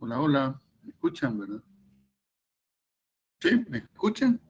Hola, hola. ¿Me escuchan, verdad? ¿Sí? ¿Me escuchan?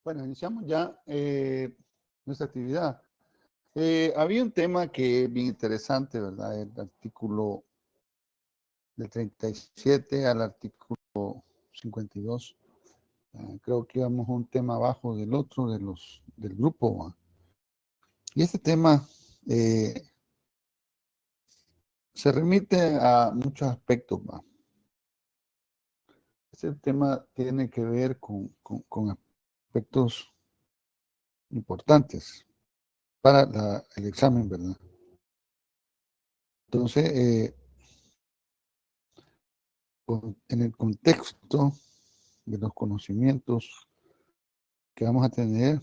Bueno, iniciamos ya nuestra actividad. Había un tema que es bien interesante, ¿verdad? El artículo del 37 al artículo 52. Creo que íbamos a un tema abajo del otro del grupo, ¿va? Y este tema se remite a muchos aspectos, ¿va? Este tema tiene que ver con aspectos importantes para el examen, ¿verdad? Entonces, en el contexto de los conocimientos que vamos a tener,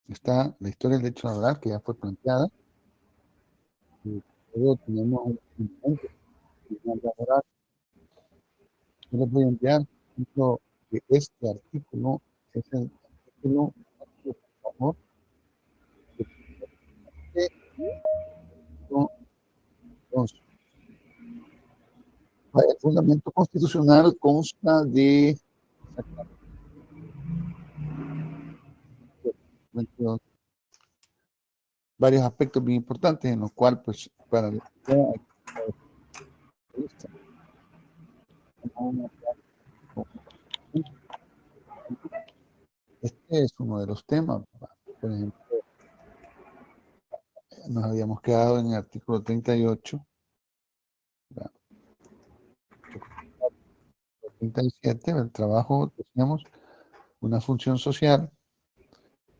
está la historia del derecho laboral, que ya fue planteada. Y luego tenemos un componente laboral. Yo les voy a enviar ejemplo, que este artículo es el artículo, por favor, que el fundamento constitucional consta de varios aspectos bien importantes, en los cuales, pues, para la este es uno de los temas. Por ejemplo, nos habíamos quedado en el artículo 38, 37, el trabajo, decíamos, una función social.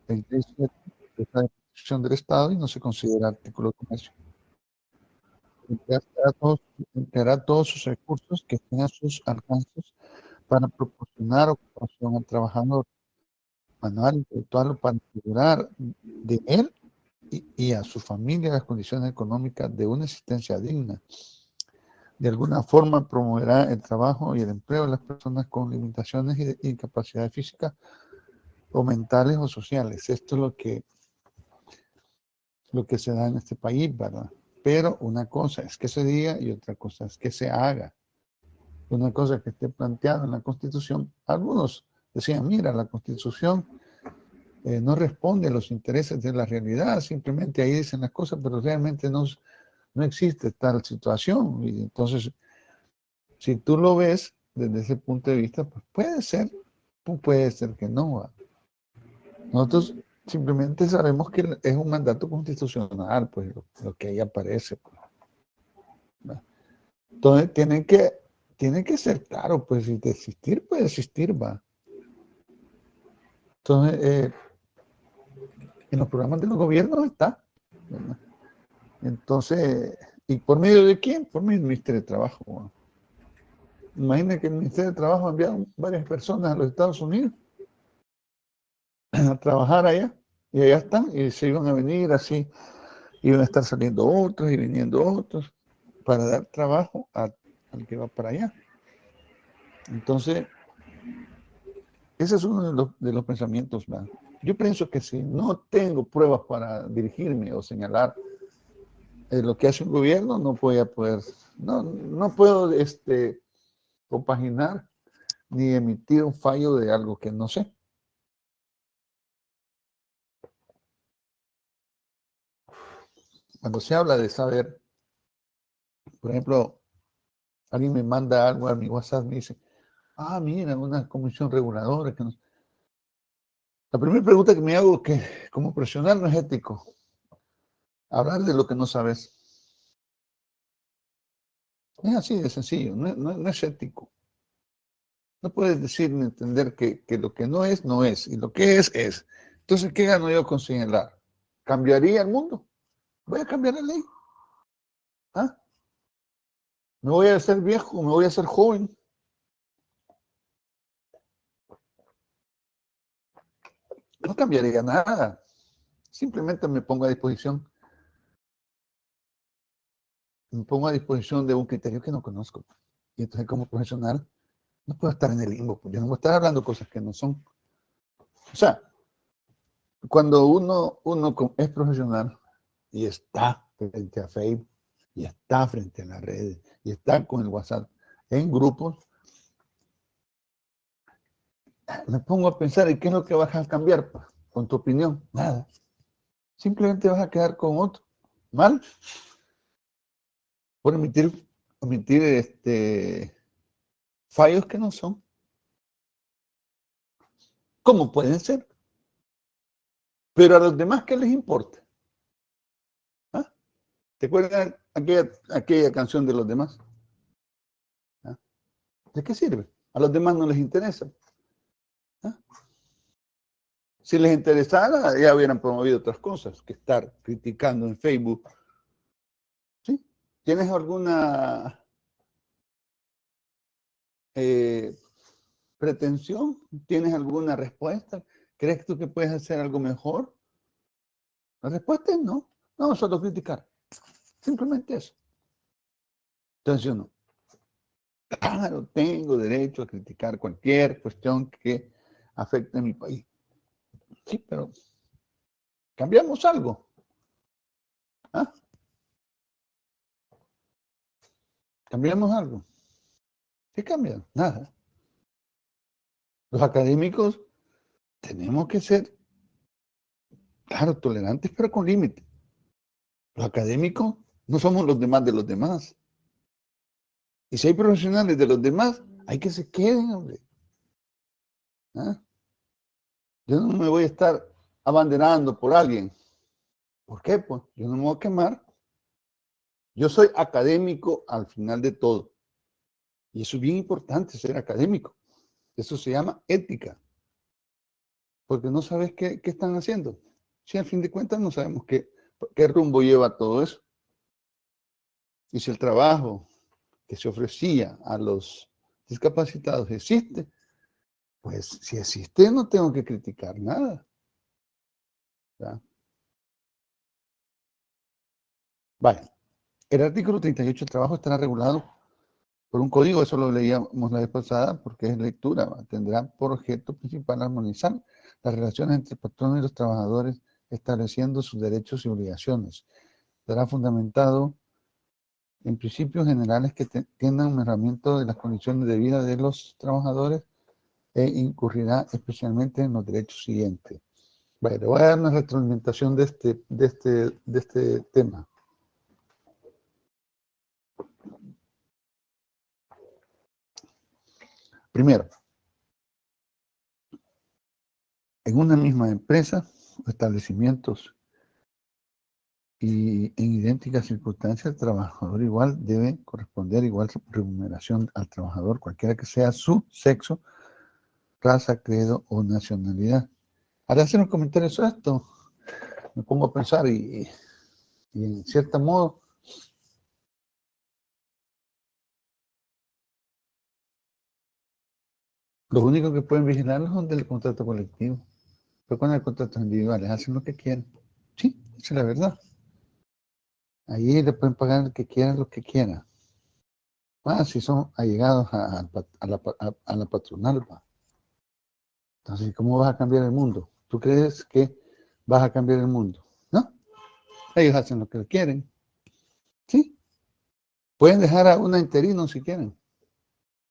37, es la definición del Estado y no se considera artículo de comercio. Empleará todos sus recursos que estén a sus alcances para proporcionar ocupación al trabajador manual, intelectual o para asegurar de él y a su familia las condiciones económicas de una existencia digna. De alguna forma promoverá el trabajo y el empleo de las personas con limitaciones y incapacidades físicas o mentales o sociales. Esto es lo que se da en este país, ¿verdad? Pero una cosa es que se diga y otra cosa es que se haga. Una cosa que esté planteada en la Constitución. Algunos decían, mira, la Constitución no responde a los intereses de la realidad, simplemente ahí dicen las cosas, pero realmente no existe tal situación. Y entonces, si tú lo ves desde ese punto de vista, pues puede ser que no. ¿Va? Nosotros simplemente sabemos que es un mandato constitucional, pues lo que ahí aparece. Pues, entonces tiene que ser claro, pues si de existir, puede existir, va. Entonces, en los programas de los gobiernos está, ¿verdad? Entonces, ¿y por medio de quién? Por medio del Ministerio de Trabajo. ¿Va? Imagina que el Ministerio de Trabajo ha enviado varias personas a los Estados Unidos a trabajar allá, y allá están, y se iban a venir así, iban a estar saliendo otros y viniendo otros para dar trabajo al que va para allá. Entonces, ese es uno de los pensamientos. ¿verdad? Yo pienso que si no tengo pruebas para dirigirme o señalar lo que hace un gobierno, no voy a poder, no puedo compaginar ni emitir un fallo de algo que no sé. Cuando se habla de saber, por ejemplo, alguien me manda algo a mi WhatsApp, me dice, mira, una comisión reguladora. Que no... La primera pregunta que me hago es que como profesional no es ético hablar de lo que no sabes. Es así de sencillo, no es ético. No puedes decir ni entender que lo que no es, no es, y lo que es. Entonces, ¿qué gano yo con señalar? ¿Cambiaría el mundo? Voy a cambiar la ley. ¿Ah? ¿Me voy a hacer viejo? ¿Me voy a hacer joven? No cambiaría nada. Simplemente me pongo a disposición. Me pongo a disposición de un criterio que no conozco. Y entonces, como profesional, no puedo estar en el limbo. Yo no puedo estar hablando cosas que no son. O sea, cuando uno es profesional y está frente a Facebook, y está frente a las redes, y está con el WhatsApp en grupos, me pongo a pensar en qué es lo que vas a cambiar con tu opinión. Nada. Simplemente vas a quedar con otro. Mal. Por emitir fallos que no son. ¿Cómo pueden ser? Pero a los demás, ¿qué les importa? ¿Ah? ¿Te acuerdas aquella canción de los demás? ¿Ah? ¿De qué sirve? A los demás no les interesa. ¿Ah? Si les interesara, ya hubieran promovido otras cosas que estar criticando en Facebook. ¿Sí? ¿Tienes alguna pretensión? ¿Tienes alguna respuesta? ¿Crees tú que puedes hacer algo mejor? La respuesta es no. No, solo criticar. Simplemente eso. Entonces yo no. Claro, tengo derecho a criticar cualquier cuestión que afecte a mi país. Sí, pero cambiamos algo. ¿Ah? Cambiamos algo. ¿Qué cambia? Nada. Los académicos tenemos que ser, claro, tolerantes, pero con límite. Los académicos no somos los demás de los demás. Y si hay profesionales de los demás, hay que se queden, hombre. ¿Ah? Yo no me voy a estar abanderando por alguien. ¿Por qué? Pues yo no me voy a quemar. Yo soy académico al final de todo. Y eso es bien importante, ser académico. Eso se llama ética. Porque no sabes qué están haciendo. Si al fin de cuentas no sabemos qué rumbo lleva todo eso. Y si el trabajo que se ofrecía a los discapacitados existe. Pues si existe, no tengo que criticar nada. ¿Ya? Vale. El artículo 38 del trabajo estará regulado por un código, eso lo leíamos la vez pasada, porque es lectura, ¿va? Tendrá por objeto principal armonizar las relaciones entre el patrón y los trabajadores, estableciendo sus derechos y obligaciones. Estará fundamentado en principios generales que tiendan un mejoramiento de las condiciones de vida de los trabajadores e incurrirá especialmente en los derechos siguientes. Bueno, le voy a dar una retroalimentación de este tema. Primero, en una misma empresa o establecimientos y en idénticas circunstancias, el trabajador igual debe corresponder igual remuneración al trabajador, cualquiera que sea su sexo, raza, credo o nacionalidad. Al hacer un comentario sobre esto, me pongo a pensar y en cierto modo, los únicos que pueden vigilarlos son del contrato colectivo. Pero con el contrato individuales hacen lo que quieren. Sí, esa es la verdad. Ahí le pueden pagar el que quiera lo que quiera. Ah, si son allegados a la patronal. ¿Va? Entonces, ¿cómo vas a cambiar el mundo? ¿Tú crees que vas a cambiar el mundo? No, ellos hacen lo que quieren. Sí, pueden dejar a un interino si quieren.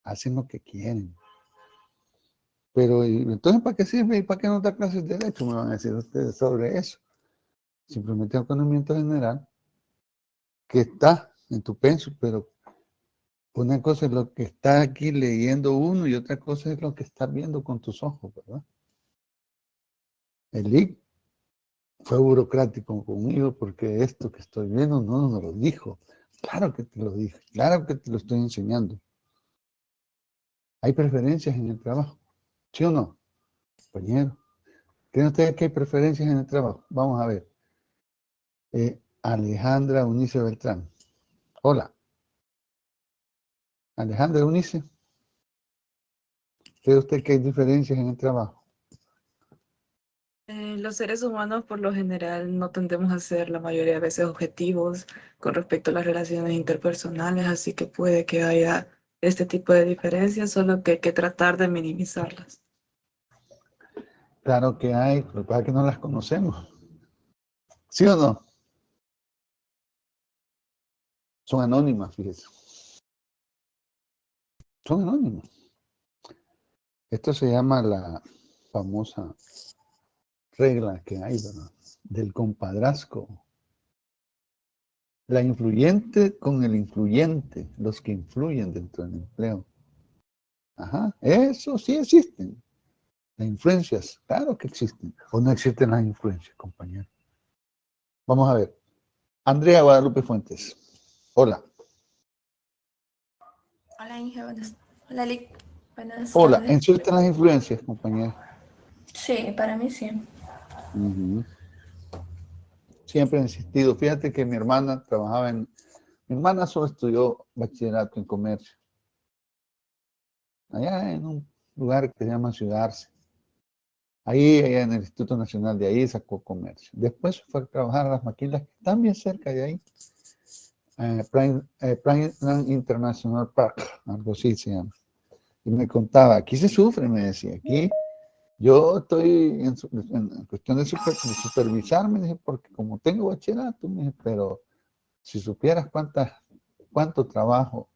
Hacen lo que quieren. Pero entonces, ¿para qué sirve y para qué no da clases de derecho? Me van a decir ustedes sobre eso. Simplemente un conocimiento general que está en tu pensum, pero una cosa es lo que está aquí leyendo uno y otra cosa es lo que estás viendo con tus ojos, ¿verdad? El LIC fue burocrático conmigo porque esto que estoy viendo no me lo dijo. Claro que te lo dije, claro que te lo estoy enseñando. Hay preferencias en el trabajo, ¿sí o no, compañero? ¿Creen ustedes que hay preferencias en el trabajo? Vamos a ver. Alejandra Eunice Beltrán. Hola. Alejandra Eunice. ¿Cree usted que hay diferencias en el trabajo? Los seres humanos por lo general no tendemos a ser la mayoría de veces objetivos con respecto a las relaciones interpersonales, así que puede que haya este tipo de diferencias, solo que hay que tratar de minimizarlas. Claro que hay, lo que pasa es que no las conocemos. ¿Sí o no? Son anónimas, fíjese. Son anónimas. Esto se llama la famosa regla que hay, ¿verdad? Del compadrazgo. La influyente con el influyente, los que influyen dentro del empleo. Ajá, eso sí existen. Las influencias, claro que existen. O no existen las influencias, compañero. Vamos a ver. Andrea Guadalupe Fuentes. Hola. Hola Inge, hola Lick, buenas Hola, tardes. ¿existen las influencias, compañero? Sí, para mí sí. Siempre he insistido. Fíjate que mi hermana trabajaba en... Mi hermana solo estudió bachillerato en comercio. Allá en un lugar que se llama Ciudad Arce. Ahí, allá en el Instituto Nacional de ahí sacó comercio. Después fue a trabajar a las maquilas que están bien cerca de ahí. Prime International Park, algo así se llama. Y me contaba, aquí se sufre, me decía, aquí yo estoy en cuestión de supervisar, me dije, porque como tengo bachillerato, me dije, pero si supieras cuánto trabajo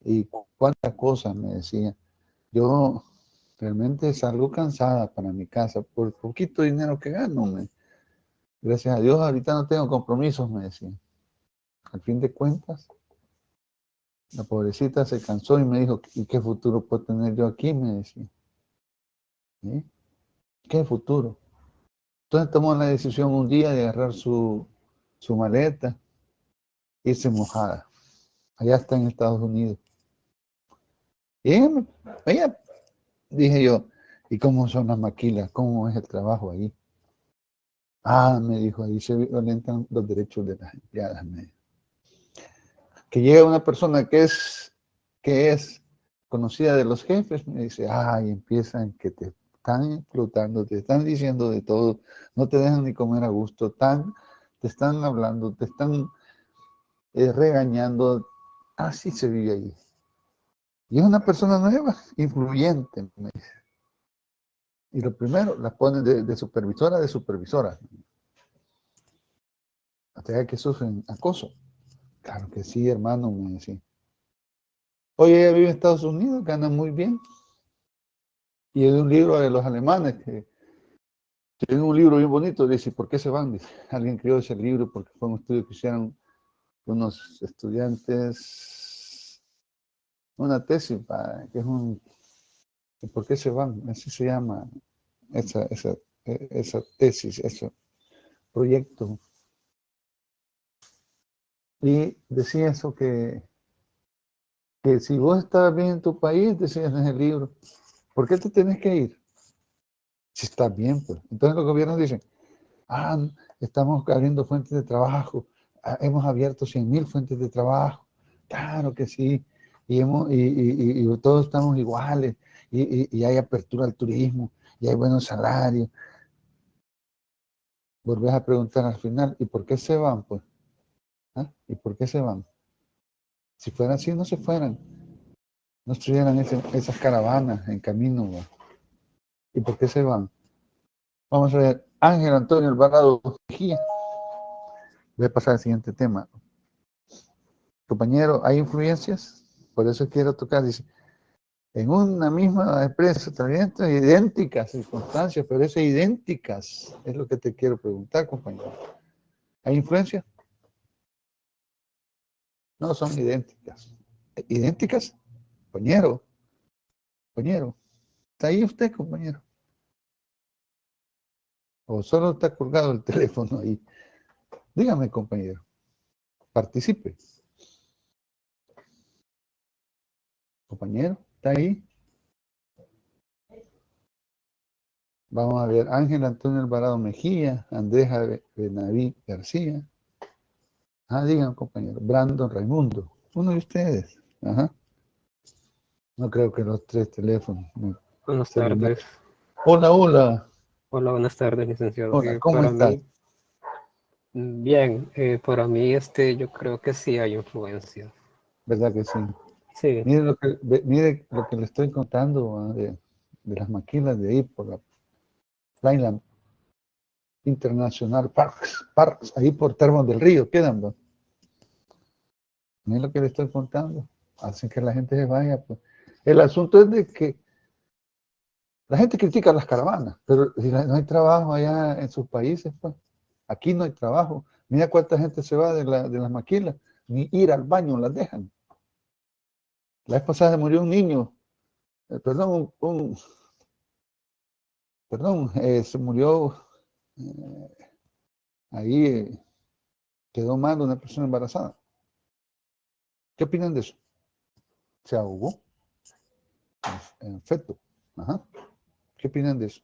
y cuántas cosas, me decía, yo realmente salgo cansada para mi casa por poquito dinero que gano. Gracias a Dios ahorita no tengo compromisos, me decía. Al fin de cuentas, la pobrecita se cansó y me dijo, ¿y qué futuro puedo tener yo aquí? Me decía. ¿Sí? ¿Qué futuro? Entonces tomó la decisión un día de agarrar su maleta, irse mojada. Allá está en Estados Unidos. Y ella, dije yo, ¿y cómo son las maquilas? ¿Cómo es el trabajo ahí? Ah, me dijo, ahí se violentan los derechos de las empleadas. Que llega una persona que es conocida de los jefes me dice, ay, empiezan que te están explotando, te están diciendo de todo, no te dejan ni comer a gusto, te están hablando, te están regañando. Así se vive ahí. Y es una persona nueva, influyente. Me dice. Y lo primero, la ponen de supervisora de supervisora. Hasta que sufren acoso. Claro que sí, hermano, me decía. Oye, ella vive en Estados Unidos, gana muy bien. Y es un libro de los alemanes que tiene un libro bien bonito. Dice, ¿por qué se van? Dice, alguien creó ese libro porque fue un estudio que hicieron unos estudiantes, una tesis, que es un... ¿Por qué se van? Así se llama esa tesis, ese proyecto. Y decía eso que si vos estás bien en tu país, decías en el libro, ¿por qué te tenés que ir? Si estás bien, pues. Entonces los gobiernos dicen, estamos abriendo fuentes de trabajo, hemos abierto 100.000 fuentes de trabajo. Claro que sí, y todos estamos iguales, y hay apertura al turismo, y hay buenos salarios. Volvés a preguntar al final, ¿y por qué se van, pues? ¿Y por qué se van? Si fueran así, no se fueran. No estuvieran esas caravanas en camino, ¿va? ¿Y por qué se van? Vamos a ver, Ángel Antonio Alvarado Mejía. Voy a pasar al siguiente tema. Compañero, ¿hay influencias? Por eso quiero tocar, dice, en una misma empresa, también idénticas circunstancias, pero es idénticas, es lo que te quiero preguntar, compañero. ¿Hay influencias? No, son idénticas. ¿Idénticas? Compañero, ¿está ahí usted, compañero? ¿O solo está colgado el teléfono ahí? Dígame, compañero, participe. Compañero, ¿está ahí? Vamos a ver, Ángel Antonio Alvarado Mejía, Andrea Benaví García. Digan, compañero, Brandon Raimundo, uno de ustedes. Ajá. No creo que los tres teléfonos. Buenas tardes. Hola, hola. Hola, buenas tardes, licenciado. Hola, ¿cómo para estás? mí, bien, para mí yo creo que sí hay influencia. ¿Verdad que sí? Sí, Mire lo que le estoy contando de las maquilas de ahí por la Flyland International Parks, ahí por Termos del Río, quedan, ¿no? Mire lo que le estoy contando. Hacen que la gente se vaya, pues. El asunto es de que la gente critica las caravanas, pero si no hay trabajo allá en sus países, pues. Aquí no hay trabajo. Mira cuánta gente se va de las maquilas, ni ir al baño las dejan. La vez pasada se murió un niño, se murió ahí, quedó mal una persona embarazada. ¿Qué opinan de eso? Se ahogó en feto. Ajá. ¿Qué opinan de eso?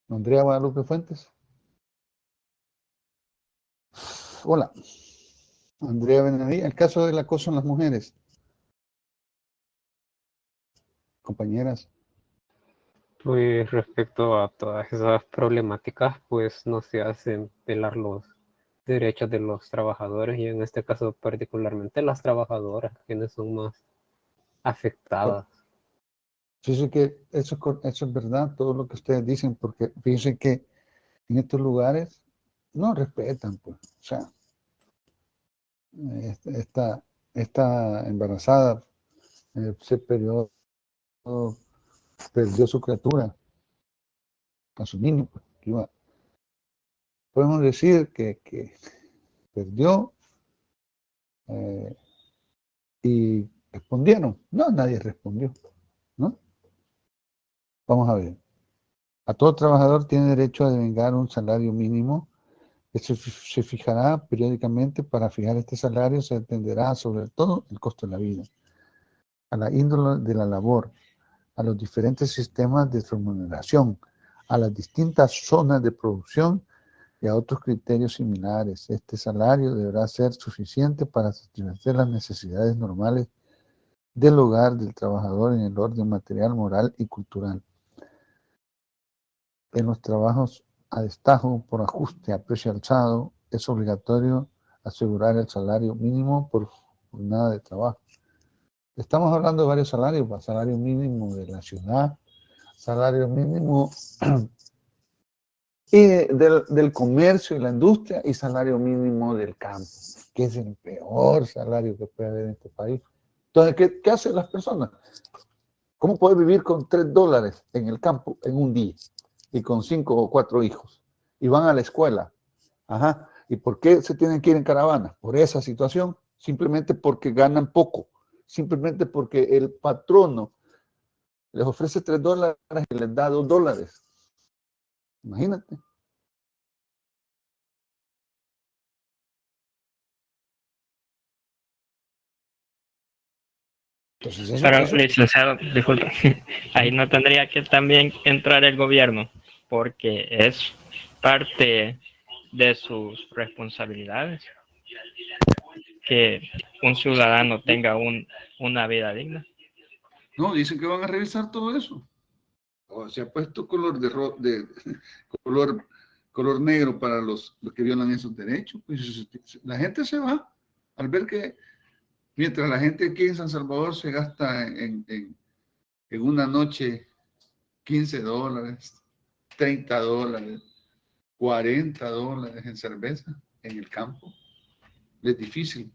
Andrea Guadalupe Fuentes. Hola. Andrea Benedí, el caso del acoso en las mujeres. Compañeras. pues respecto a todas esas problemáticas, pues no se hacen velar los derechos de los trabajadores y en este caso particularmente las trabajadoras, quienes son más afectadas. Fíjense que eso es verdad, todo lo que ustedes dicen, porque fíjense que en estos lugares no respetan, pues. O sea, esta embarazada perdió su criatura, a su niño, pues, podemos decir que perdió y respondieron. No, nadie respondió, ¿no? Vamos a ver. A todo trabajador tiene derecho a devengar un salario mínimo que se fijará periódicamente. Para fijar este salario se atenderá sobre todo el costo de la vida, a la índole de la labor, a los diferentes sistemas de remuneración, a las distintas zonas de producción y a otros criterios similares. Este salario deberá ser suficiente para satisfacer las necesidades normales del hogar del trabajador en el orden material, moral y cultural. En los trabajos a destajo por ajuste a precio alzado es obligatorio asegurar el salario mínimo por jornada de trabajo. Estamos hablando de varios salarios, salario mínimo de la ciudad, salario mínimo y del comercio y la industria y salario mínimo del campo, que es el peor salario que puede haber en este país. Entonces, ¿qué hacen las personas? ¿Cómo puedes vivir con $3 en el campo en un día y con 5 o 4 hijos? Y van a la escuela. Ajá. ¿Y por qué se tienen que ir en caravana? Por esa situación, simplemente porque ganan poco, simplemente porque el patrono les ofrece $3 y les da $2. Imagínate. Entonces, Pero, licenciado, disculpa, ahí no tendría que también entrar el gobierno, porque es parte de sus responsabilidades que un ciudadano tenga una vida digna. No, dicen que van a revisar todo eso. O se ha puesto color color negro para los que violan esos derechos. Pues la gente se va al ver que mientras la gente aquí en San Salvador se gasta en una noche $15, $30, $40 en cerveza en el campo, es difícil.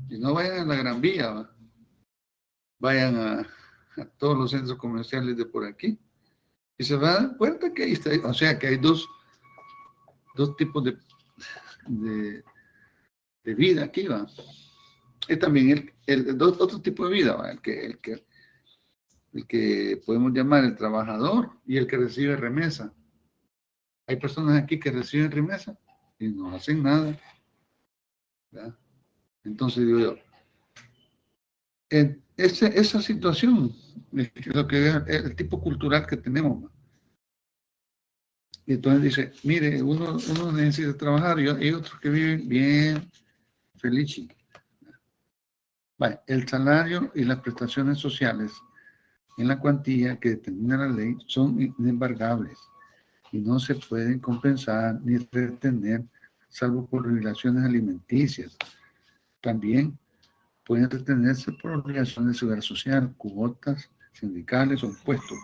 Y no vayan a la Gran Vía, ¿va? Vayan a todos los centros comerciales de por aquí y se van a dar cuenta que ahí está, o sea que hay dos tipos de vida aquí, va. Es también otro tipo de vida, va. El que podemos llamar el trabajador y el que recibe remesa. Hay personas aquí que reciben remesa y no hacen nada, ¿verdad? Entonces digo yo, esa situación es lo que es el tipo cultural que tenemos, ¿va? Y entonces dice, mire, uno necesita trabajar y hay otros que viven bien felices. Vale, el salario y las prestaciones sociales en la cuantía que determina la ley son inembargables y no se pueden compensar ni retener salvo por obligaciones alimenticias. También pueden retenerse por obligaciones de seguridad social, cuotas sindicales o impuestos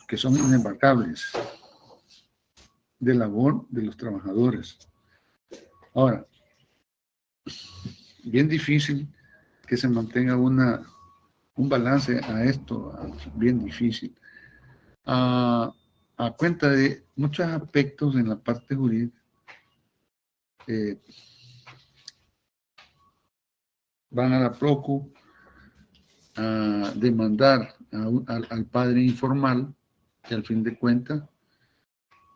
que son inembargables de labor de los trabajadores. Ahora, bien difícil que se mantenga un balance a esto, bien difícil. A cuenta de muchos aspectos en la parte jurídica, van a la Procu a demandar al padre informal, que al fin de cuentas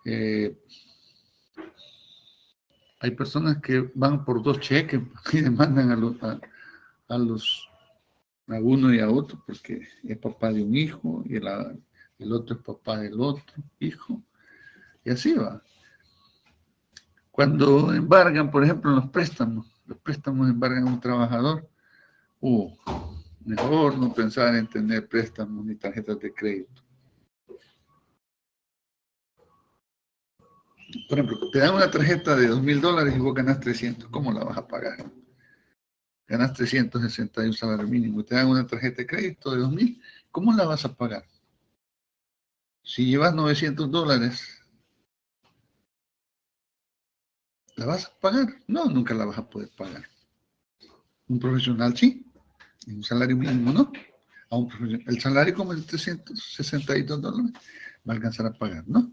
hay personas que van por 2 cheques y demandan a uno y a otro, porque es papá de un hijo y el otro es papá del otro hijo, y así va. Cuando embargan, por ejemplo, los préstamos embargan a un trabajador, mejor no pensar en tener préstamos ni tarjetas de crédito. Por ejemplo, te dan una tarjeta de $2,000 y vos ganas 300, ¿cómo la vas a pagar? Ganas 361 salario mínimo, te dan una tarjeta de crédito de 2,000, ¿cómo la vas a pagar? Si llevas $900, ¿la vas a pagar? No, nunca la vas a poder pagar. Un profesional sí, un salario mínimo no. A un profesional, el salario como es de $362 va a alcanzar a pagar, ¿no?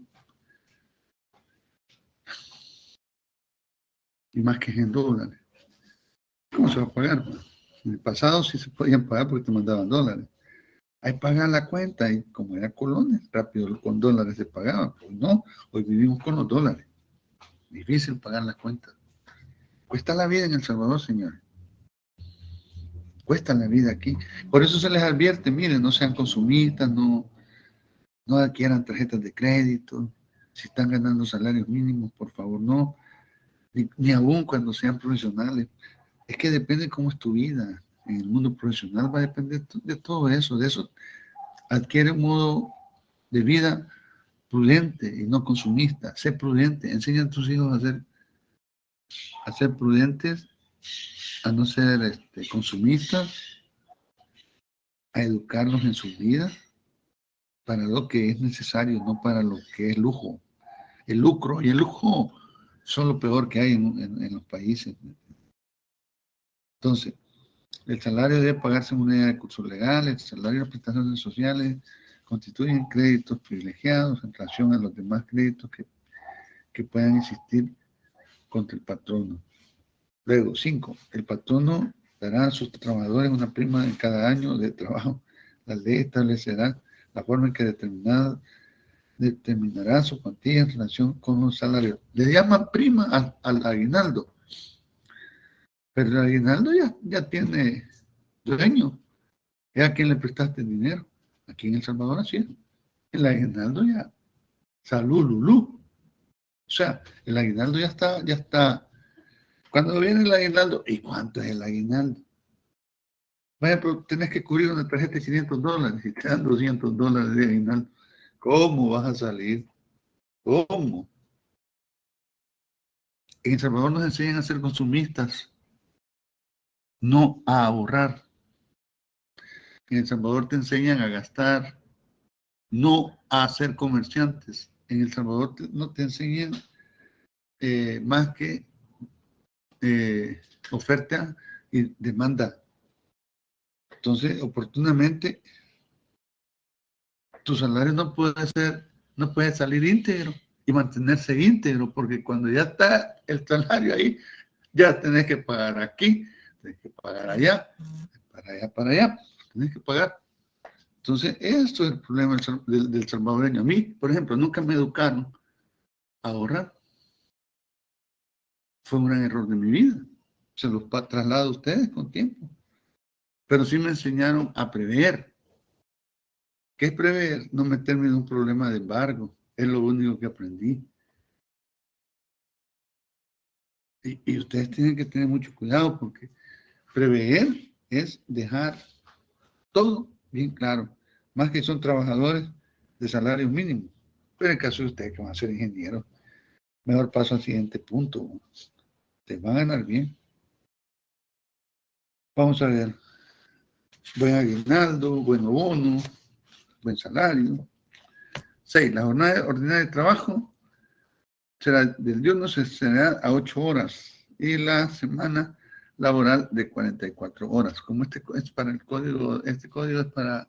Y más que en dólares. ¿Cómo se va a pagar? En el pasado sí se podían pagar porque te mandaban dólares. Ahí pagan la cuenta y como era colones, rápido con dólares se pagaban. Pues no, hoy vivimos con los dólares. Difícil pagar las cuentas. Cuesta la vida en El Salvador, señores. Cuesta la vida aquí. Por eso se les advierte, miren, no sean consumistas, no adquieran tarjetas de crédito, Si están ganando salarios mínimos, por favor, no. Ni aún cuando sean profesionales. Es que depende cómo es tu vida. En el mundo profesional va a depender de todo eso. De eso adquiere un modo de vida prudente y no consumista. Sé prudente. Enseña a tus hijos a ser prudentes, a no ser consumistas, a educarlos en su vida para lo que es necesario, no para lo que es lujo. El lucro y el lujo son lo peor que hay en los países. Entonces, el salario debe pagarse en unidad de curso legal, el salario y las prestaciones sociales constituyen créditos privilegiados en relación a los demás créditos que puedan existir contra el patrono. Luego, 5. El patrono dará a sus trabajadores una prima en cada año de trabajo. La ley establecerá la forma en que determinará su cuantía en relación con los salarios. Le llaman prima al aguinaldo, pero el aguinaldo ya tiene dueño. Es a quien le prestaste el dinero. Aquí en El Salvador así es. El aguinaldo ya, salud, lulú. O sea, el aguinaldo ya está. Cuando viene el aguinaldo, ¿y cuánto es el aguinaldo? Vaya, pero tenés que cubrir una tarjeta de $500 y te dan $200 de aguinaldo. ¿Cómo vas a salir? ¿Cómo? En El Salvador nos enseñan a ser consumistas, no a ahorrar. En El Salvador te enseñan a gastar, no a ser comerciantes. En El Salvador no te enseñan más que oferta y demanda. Entonces, oportunamente, tu salario no puede salir íntegro y mantenerse íntegro, porque cuando ya está el salario ahí, ya tenés que pagar aquí, tenés que pagar allá, para allá, tenés que pagar. Entonces, esto es el problema del salvadoreño. A mí, por ejemplo, nunca me educaron a ahorrar. Fue un gran error de mi vida. Se los traslado a ustedes con tiempo. Pero sí me enseñaron a prever. ¿Qué es prever? No meterme en un problema de embargo. Es lo único que aprendí. Y ustedes tienen que tener mucho cuidado porque prever es dejar todo bien claro. Más que son trabajadores de salarios mínimos. Pero en el caso de ustedes que van a ser ingenieros, mejor paso al siguiente punto. Te van a ganar bien. Vamos a ver. Buen aguinaldo, buen bono, buen salario. 6. La jornada ordinaria de trabajo será del diurno será a 8 horas y la semana laboral de 44 horas. Como este es para el código, este código es para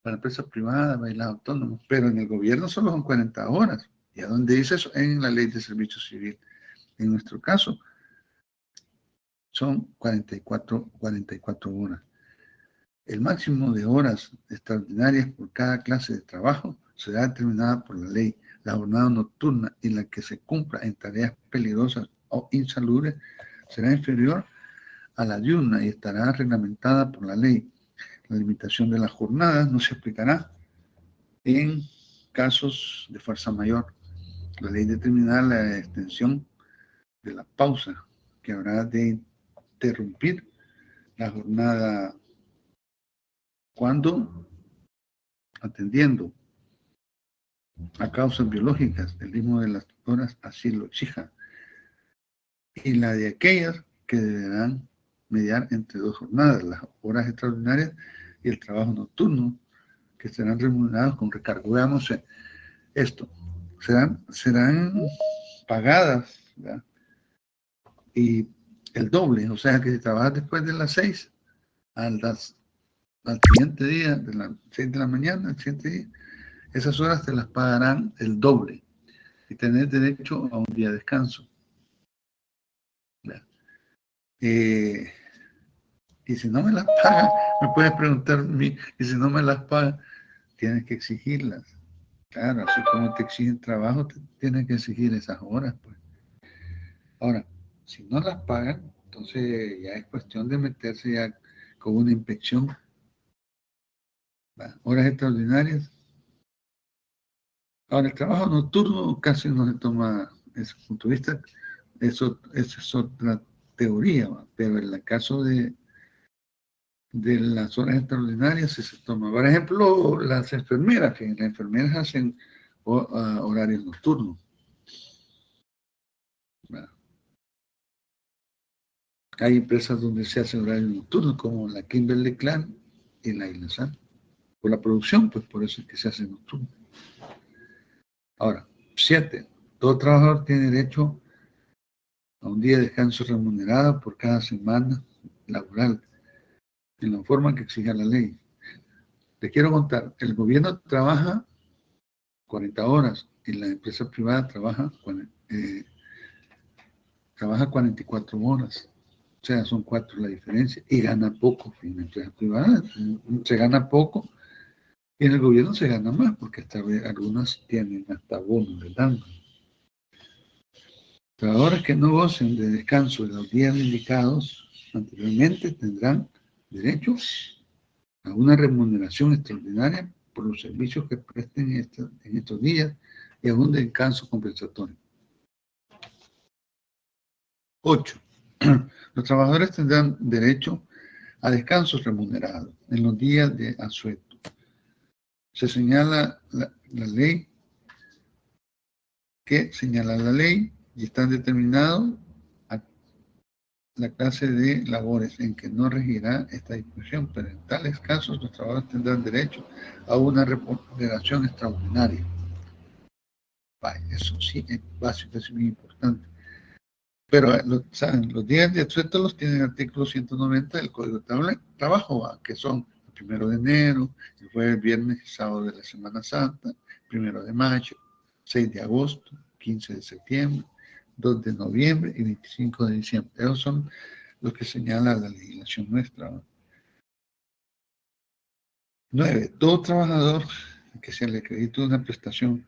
empresas privadas, para las autónomas, pero en el gobierno solo son 40 horas. ¿Y a dónde dice eso? En la ley de servicio civil. En nuestro caso, son 44 horas. El máximo de horas extraordinarias por cada clase de trabajo será determinada por la ley. La jornada nocturna en la que se cumpla en tareas peligrosas o insalubres será inferior a la diurna y estará reglamentada por la ley. La limitación de las jornadas no se aplicará en casos de fuerza mayor. La ley determinará la extensión de la pausa que habrá de interrumpir la jornada cuando, atendiendo a causas biológicas, el ritmo de las horas así lo exija, y la de aquellas que deberán mediar entre dos jornadas, las horas extraordinarias y el trabajo nocturno, que serán remunerados con recargo. Veamos esto, serán pagadas, ¿verdad? Y el doble, o sea que si trabajas después de las 6 al siguiente día, de las 6 de la mañana, al siguiente día, esas horas te las pagarán el doble y tenés derecho a un día de descanso. Y si no me las pagan, me puedes preguntar a mí, y si no me las pagan, tienes que exigirlas. Claro, así como te exigen trabajo, te tienes que exigir esas horas, pues. Ahora, si no las pagan, entonces ya es cuestión de meterse ya con una inspección. Horas extraordinarias, Ahora, el trabajo nocturno casi no se toma desde ese punto de vista, eso es otra teoría, ¿va? Pero en el caso de las horas extraordinarias sí se toma. Por ejemplo, las enfermeras, que las enfermeras hacen horarios nocturnos. ¿Va? Hay empresas donde se hacen horarios nocturnos, como la Kimberly-Clark y la Isla Sal. Por la producción, pues por eso es que se hace nocturno. Ahora, 7. Todo trabajador tiene derecho a un día de descanso remunerado por cada semana laboral, en la forma que exija la ley. Te quiero contar, el gobierno trabaja 40 horas y la empresa privada trabaja 44 horas. O sea, son 4 la diferencia. Y gana poco. En la empresa privada se gana poco y en el gobierno se gana más, porque hasta algunas tienen hasta bonos de tanto. Trabajadores que no gocen de descanso de los días indicados anteriormente tendrán derecho a una remuneración extraordinaria por los servicios que presten en estos días y a un descanso compensatorio. 8. Los trabajadores tendrán derecho a descansos remunerados en los días de asueto. Se señala la ley y están determinados la clase de labores en que no regirá esta disposición, pero en tales casos los trabajadores tendrán derecho a una remuneración extraordinaria. Eso sí es básico, es muy importante. Pero, ¿saben? Los días de asueto los tiene el artículo 190 del Código de Trabajo, que son el 1 de enero, el jueves, viernes y sábado de la Semana Santa, 1 de mayo, 6 de agosto, 15 de septiembre, 2 de noviembre y 25 de diciembre. Esos son los que señala la legislación nuestra. 9. Todo trabajador que se le acredite una prestación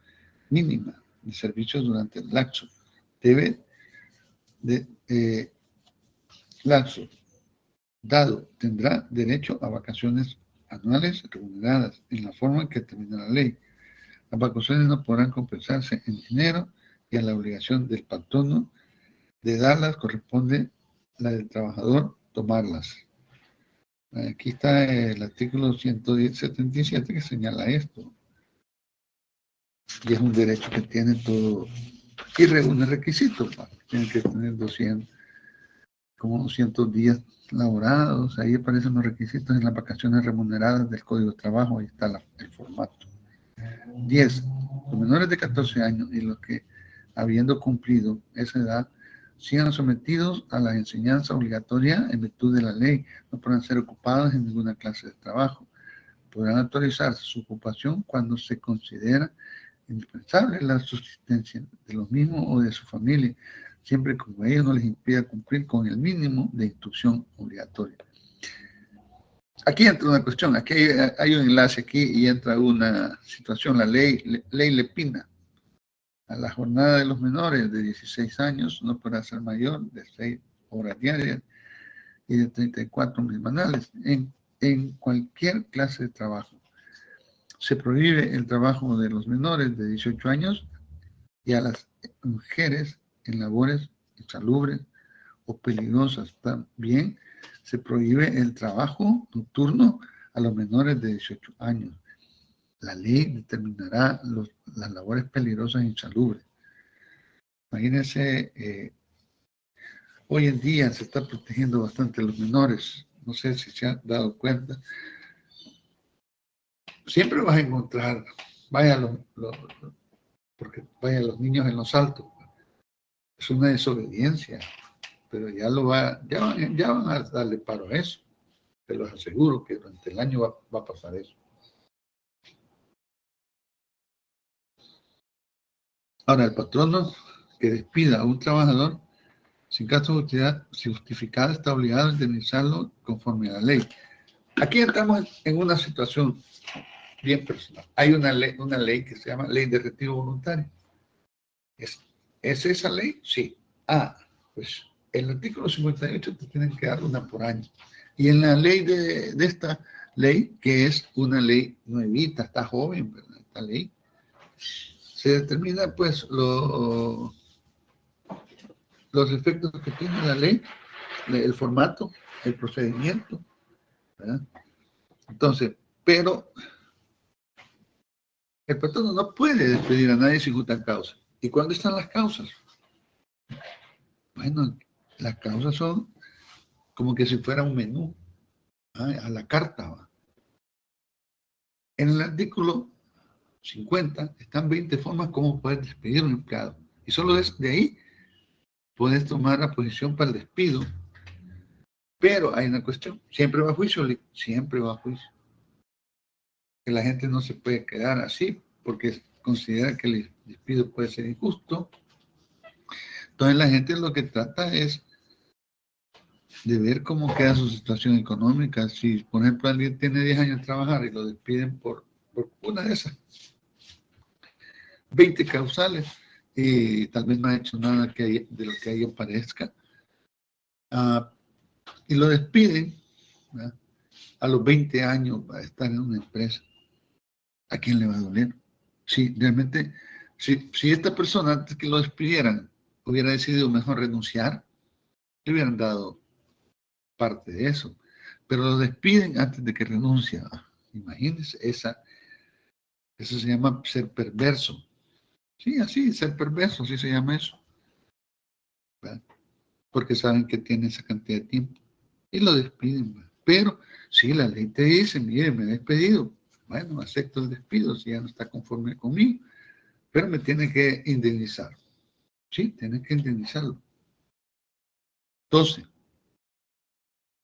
mínima de servicios durante el lapso dado tendrá derecho a vacaciones anuales remuneradas en la forma en que determina la ley. Las vacaciones no podrán compensarse en dinero y a la obligación del patrono de darlas corresponde la del trabajador tomarlas. Aquí está el artículo 177 que señala esto. Y es un derecho que tiene todo. Y reúne requisitos. Tienen que tener 200 días laborados. Ahí aparecen los requisitos en las vacaciones remuneradas del Código de Trabajo. Ahí está el formato. 10. Los menores de 14 años y los que, habiendo cumplido esa edad, sigan sometidos a la enseñanza obligatoria en virtud de la ley, no podrán ser ocupados en ninguna clase de trabajo. Podrán autorizarse su ocupación cuando se considera indispensable la subsistencia de los mismos o de su familia, siempre como ello no les impida cumplir con el mínimo de instrucción obligatoria. Aquí entra una cuestión, aquí hay un enlace aquí y entra una situación, la ley Lepina. A la jornada de los menores de 16 años no podrá ser mayor de 6 horas diarias y de 34 semanales en cualquier clase de trabajo. Se prohíbe el trabajo de los menores de 18 años y a las mujeres en labores insalubres o peligrosas. También se prohíbe el trabajo nocturno a los menores de 18 años. La ley determinará las labores peligrosas e insalubres. Imagínense, hoy en día se está protegiendo bastante a los menores. No sé si se han dado cuenta. Siempre vas a encontrar, vaya los niños en los altos. Es una desobediencia, pero ya van a darle paro a eso. Te los aseguro que durante el año va a pasar eso. Ahora, el patrono que despida a un trabajador sin caso de utilidad justificada está obligado a indemnizarlo conforme a la ley. Aquí entramos en una situación bien personal. Hay una ley que se llama Ley de Retiro Voluntario. ¿Es esa ley? Sí. Pues el artículo 58 te tienen que dar una por año. Y en la ley de esta ley, que es una ley nuevita, está joven, ¿verdad? Esta ley, se determina pues los efectos que tiene la ley, el formato, el procedimiento, ¿verdad? Entonces, pero el patrono no puede despedir a nadie sin justa causa. ¿Y cuándo están las causas? Bueno, las causas son como que si fuera un menú, ¿ah? A la carta, ¿va? En el artículo 50 están 20 formas como poder despedir a un empleado. Y solo desde ahí puedes tomar la posición para el despido. Pero hay una cuestión, siempre va a juicio, siempre va a juicio. Que la gente no se puede quedar así porque considera que el despido puede ser injusto. Entonces la gente lo que trata es de ver cómo queda su situación económica. Si, por ejemplo, alguien tiene 10 años de trabajar y lo despiden por una de esas 20 causales y tal vez no ha hecho nada de lo que a ellos parezca, y lo despiden, ¿verdad? A los 20 años va a estar en una empresa. ¿A quién le va a doler? Si realmente, si esta persona antes que lo despidieran hubiera decidido mejor renunciar, le hubieran dado parte de eso. Pero lo despiden antes de que renuncie. Imagínense, eso se llama ser perverso. Sí, así, ser perverso, así se llama eso. ¿Verdad? Porque saben que tiene esa cantidad de tiempo. Y lo despiden. ¿Verdad? Pero si la ley te dice, mire, me he despedido, bueno, acepto el despido si ya no está conforme conmigo, pero me tiene que indemnizar. Sí, tiene que indemnizarlo. 12.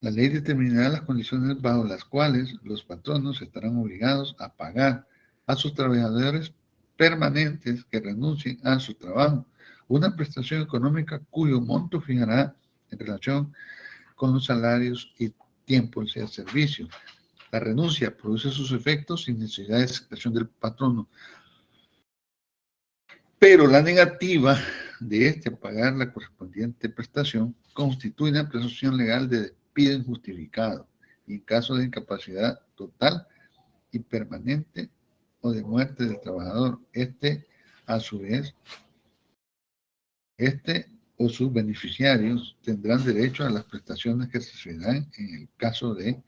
La ley determinará las condiciones bajo las cuales los patronos estarán obligados a pagar a sus trabajadores permanentes que renuncien a su trabajo una prestación económica cuyo monto fijará en relación con los salarios y tiempos de servicio. La renuncia produce sus efectos sin necesidad de aceptación del patrono, pero la negativa de este a pagar la correspondiente prestación constituye una presunción legal de despido injustificado y en caso de incapacidad total y permanente o de muerte del trabajador, a su vez, o sus beneficiarios tendrán derecho a las prestaciones que se recibirán en el caso de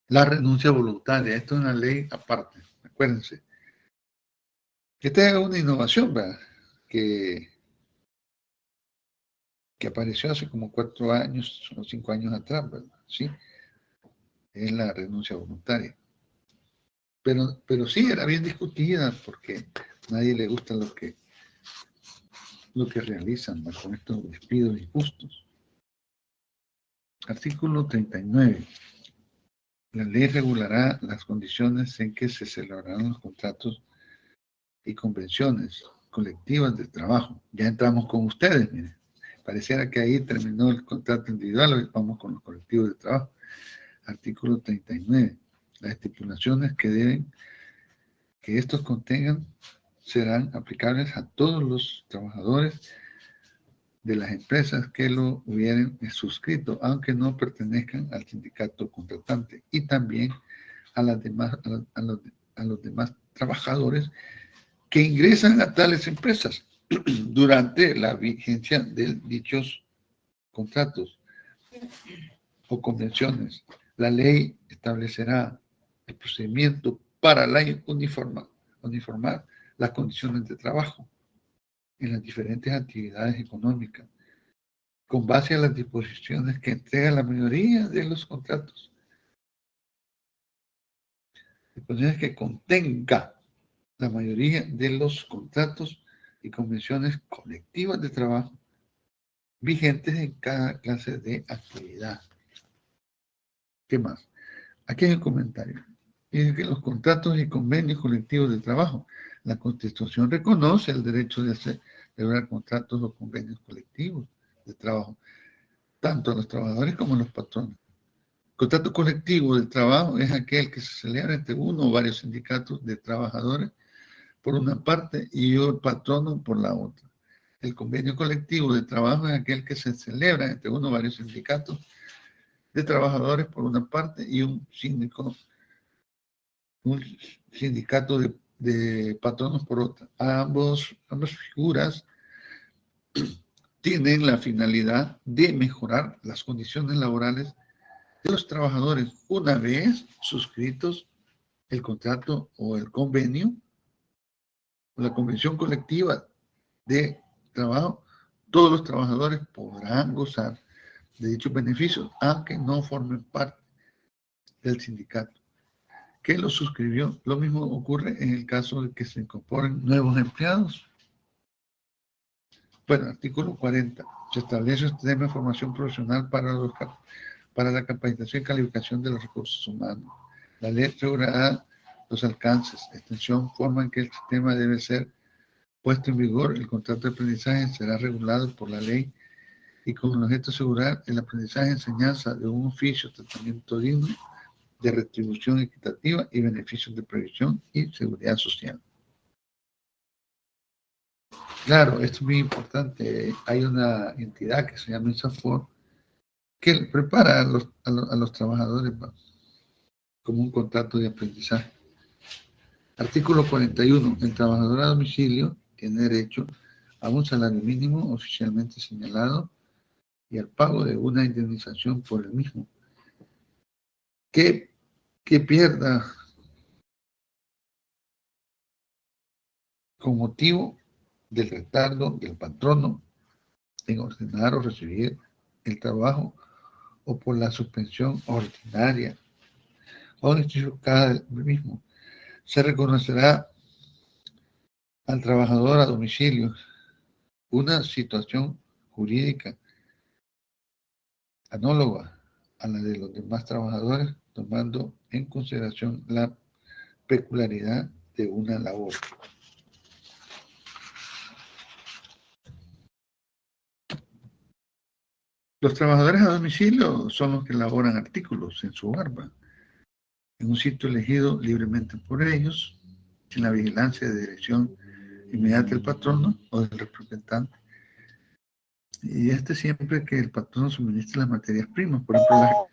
la renuncia voluntaria. Esto es una ley aparte, acuérdense. Esta es una innovación, ¿verdad? Que apareció hace como 4 años o 5 años atrás, ¿verdad? Sí, es la renuncia voluntaria. Pero sí, era bien discutida porque a nadie le gusta lo que realizan, ¿verdad? Con estos despidos injustos. Artículo 39. La ley regulará las condiciones en que se celebrarán los contratos y convenciones colectivas de trabajo. Ya entramos con ustedes, miren. Pareciera que ahí terminó el contrato individual, hoy vamos con los colectivos de trabajo. Artículo 39. Las estipulaciones que estos contengan serán aplicables a todos los trabajadores de las empresas que lo hubieran suscrito, aunque no pertenezcan al sindicato contratante, y también a los demás trabajadores que ingresan a tales empresas durante la vigencia de dichos contratos o convenciones. La ley establecerá el procedimiento para uniformar las condiciones de trabajo en las diferentes actividades económicas, con base a las disposiciones que entrega la mayoría de los contratos. Disposiciones que contenga la mayoría de los contratos y convenciones colectivas de trabajo vigentes en cada clase de actividad. ¿Qué más? Aquí hay un comentario. Dice que los contratos y convenios colectivos de trabajo, la Constitución reconoce el derecho de celebrar contratos o convenios colectivos de trabajo, tanto a los trabajadores como a los patrones. Contrato colectivo de trabajo es aquel que se celebra entre uno o varios sindicatos de trabajadores por una parte y el patrono por la otra. El convenio colectivo de trabajo es aquel que se celebra entre uno o varios sindicatos de trabajadores por una parte y un sindicato de patronos por otra. Ambas figuras tienen la finalidad de mejorar las condiciones laborales de los trabajadores una vez suscritos el contrato o el convenio o la convención colectiva de trabajo. Todos los trabajadores podrán gozar de dichos beneficios, aunque no formen parte del sindicato que lo suscribió. Lo mismo ocurre en el caso de que se incorporen nuevos empleados. Bueno, artículo 40. Se establece un sistema de formación profesional para la capacitación y calificación de los recursos humanos. La ley regulará los alcances, extensión, forma en que el sistema debe ser puesto en vigor. El contrato de aprendizaje será regulado por la ley y con el objeto de asegurar el aprendizaje, enseñanza de un oficio, tratamiento digno, de retribución equitativa y beneficios de previsión y seguridad social. Claro, esto es muy importante. Hay una entidad que se llama INSAFOR que prepara a los trabajadores como un contrato de aprendizaje. Artículo 41. El trabajador a domicilio tiene derecho a un salario mínimo oficialmente señalado y al pago de una indemnización por el mismo. Que pierda con motivo del retardo del patrono en ordenar o recibir el trabajo o por la suspensión ordinaria o injustificada del mismo. Se reconocerá al trabajador a domicilio una situación jurídica análoga a la de los demás trabajadores, tomando en consideración la peculiaridad de una labor. Los trabajadores a domicilio son los que elaboran artículos en su hogar, en un sitio elegido libremente por ellos, sin la vigilancia de dirección inmediata del patrono o del representante. Y siempre que el patrono suministre las materias primas, por ejemplo,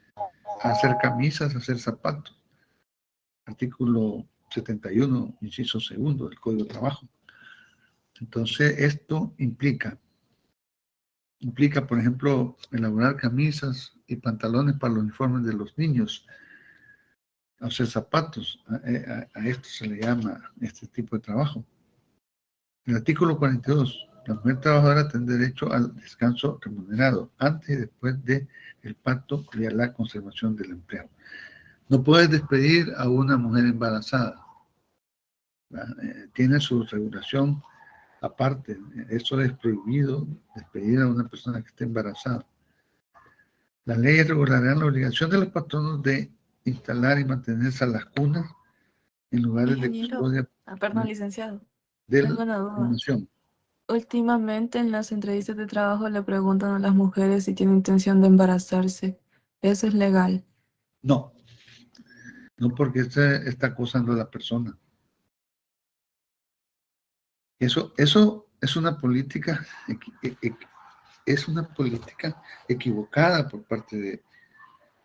hacer camisas, hacer zapatos. Artículo 71, inciso segundo del Código de Trabajo. Entonces, esto implica, por ejemplo, elaborar camisas y pantalones para los uniformes de los niños, hacer zapatos. A esto se le llama este tipo de trabajo. El artículo 42. La mujer trabajadora tiene derecho al descanso remunerado antes y después del parto y a la conservación del empleo. No puedes despedir a una mujer embarazada. Tiene su regulación aparte. Eso es prohibido, despedir a una persona que esté embarazada. Las leyes regularán la obligación de los patronos de instalar y mantener salas cunas en lugares de custodia. Perdón, licenciado. De Tengo una la duda. nación. Últimamente en las entrevistas de trabajo le preguntan a las mujeres si tienen intención de embarazarse. ¿Eso es legal? No, no, porque está acosando a la persona. Eso es una política, equivocada por parte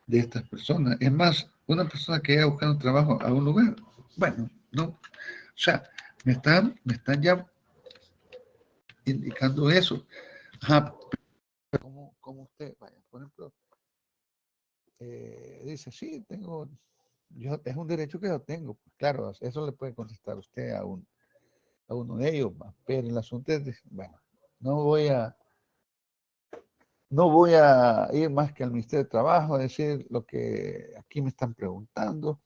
de estas personas. Es más, una persona que haya buscado un trabajo a un lugar, bueno, no, o sea, me están ya indicando eso. Ajá, como usted, vaya, por ejemplo, dice, sí, es un derecho que yo tengo. Pues claro, eso le puede contestar usted a uno de ellos, pero el asunto es, bueno, no voy a ir más que al Ministerio de Trabajo a decir lo que aquí me están preguntando,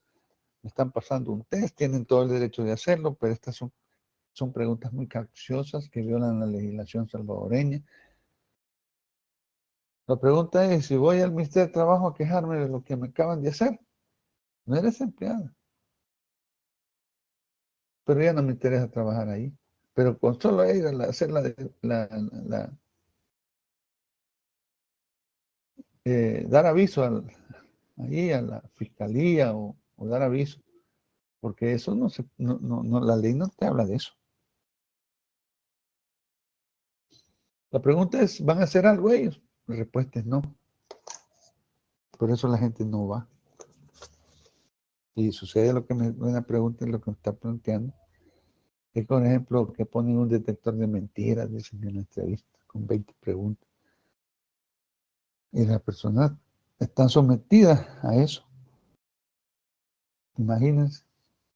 me están pasando un test, tienen todo el derecho de hacerlo, pero estas son preguntas muy capciosas que violan la legislación salvadoreña. La pregunta es, si voy al Ministerio de Trabajo a quejarme de lo que me acaban de hacer, no eres empleada. Pero ya no me interesa trabajar ahí. Pero con solo ir a hacer dar aviso ahí a la fiscalía o dar aviso, porque eso la ley no te habla de eso. La pregunta es, ¿van a hacer algo ellos? La respuesta es no. Por eso la gente no va. Y sucede lo que me pregunta, lo que me está planteando. Que, por ejemplo, que ponen un detector de mentiras, dicen en la entrevista, con 20 preguntas. Y las personas están sometidas a eso. Imagínense,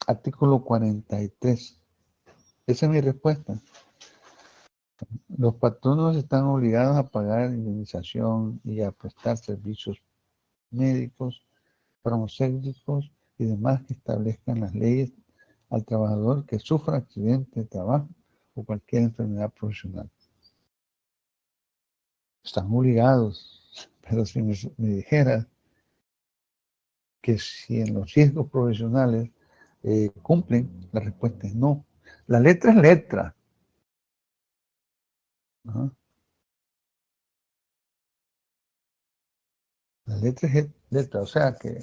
artículo 43. Esa es mi respuesta. Los patronos están obligados a pagar indemnización y a prestar servicios médicos, farmacéuticos y demás que establezcan las leyes al trabajador que sufra accidente de trabajo o cualquier enfermedad profesional. Están obligados, pero si me dijera que si en los riesgos profesionales cumplen, la respuesta es no. La letra es letra. Ajá. La letra es letra, o sea que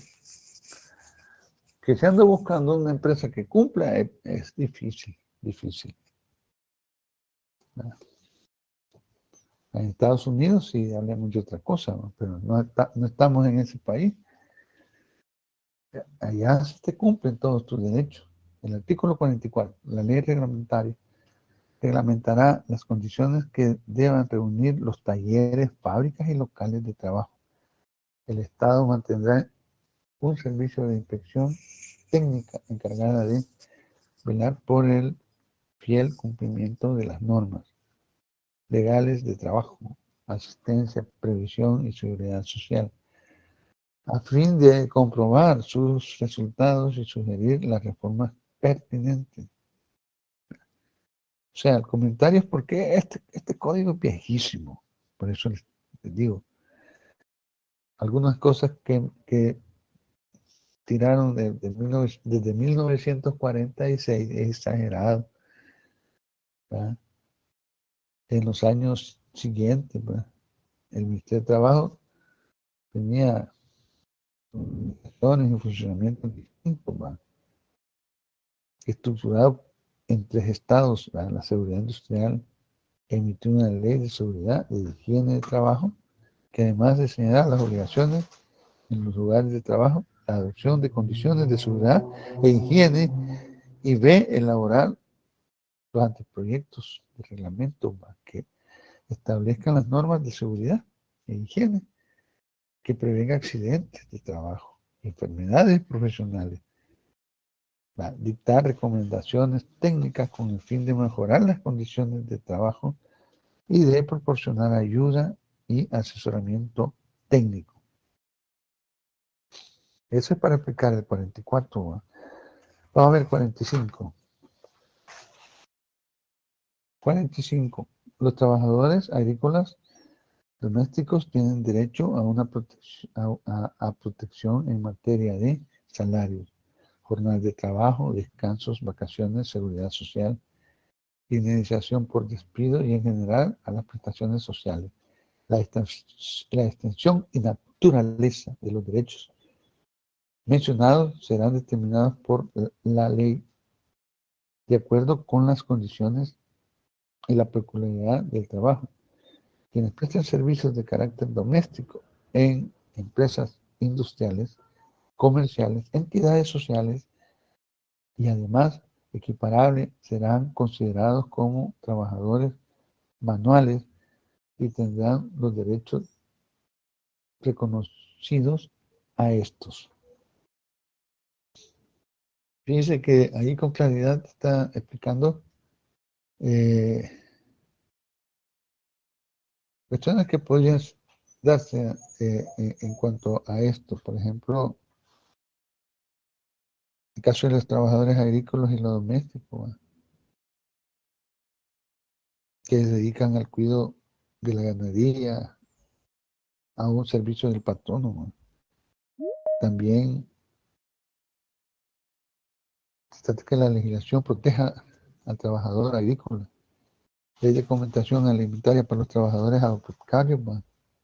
se anda buscando una empresa que cumpla es difícil, difícil. ¿Verdad? En Estados Unidos sí hablamos de otra cosa, ¿no? Pero no estamos en ese país. Allá se cumplen todos tus derechos. El artículo 44, la ley reglamentaria, reglamentará las condiciones que deban reunir los talleres, fábricas y locales de trabajo. El Estado mantendrá un servicio de inspección técnica encargada de velar por el fiel cumplimiento de las normas legales de trabajo, asistencia, previsión y seguridad social, a fin de comprobar sus resultados y sugerir las reformas pertinentes. O sea, el comentario es porque este código es viejísimo. Por eso les digo, algunas cosas que tiraron desde 1946 es exagerado, ¿verdad? En los años siguientes, ¿verdad? El Ministerio de Trabajo tenía y funcionamientos distintos, ¿verdad? Estructurado en 3 estados, ¿verdad? La seguridad industrial emitió una ley de seguridad y de higiene de trabajo que además de señalar las obligaciones en los lugares de trabajo, la adopción de condiciones de seguridad e higiene y B, elaborar los anteproyectos de reglamento que establezcan las normas de seguridad e higiene que prevengan accidentes de trabajo, enfermedades profesionales, va a dictar recomendaciones técnicas con el fin de mejorar las condiciones de trabajo y de proporcionar ayuda y asesoramiento técnico. Eso es para explicar el 44. ¿Va? Vamos a ver 45. 45. Los trabajadores agrícolas domésticos tienen derecho a una protección en materia de salarios, jornadas de trabajo, descansos, vacaciones, seguridad social, indemnización por despido y en general a las prestaciones sociales. La extensión y naturaleza de los derechos mencionados serán determinados por la ley de acuerdo con las condiciones y la peculiaridad del trabajo. Quienes prestan servicios de carácter doméstico en empresas industriales, comerciales, entidades sociales y además equiparables serán considerados como trabajadores manuales y tendrán los derechos reconocidos a estos. Fíjense que ahí con claridad está explicando cuestiones que podrían darse en cuanto a esto. Por ejemplo, el caso de los trabajadores agrícolas y los domésticos, ¿va? Que se dedican al cuidado de la ganadería, a un servicio del patrono, ¿va? También se trata que la legislación proteja al trabajador agrícola. Ley de compensación alimentaria para los trabajadores agropecuarios,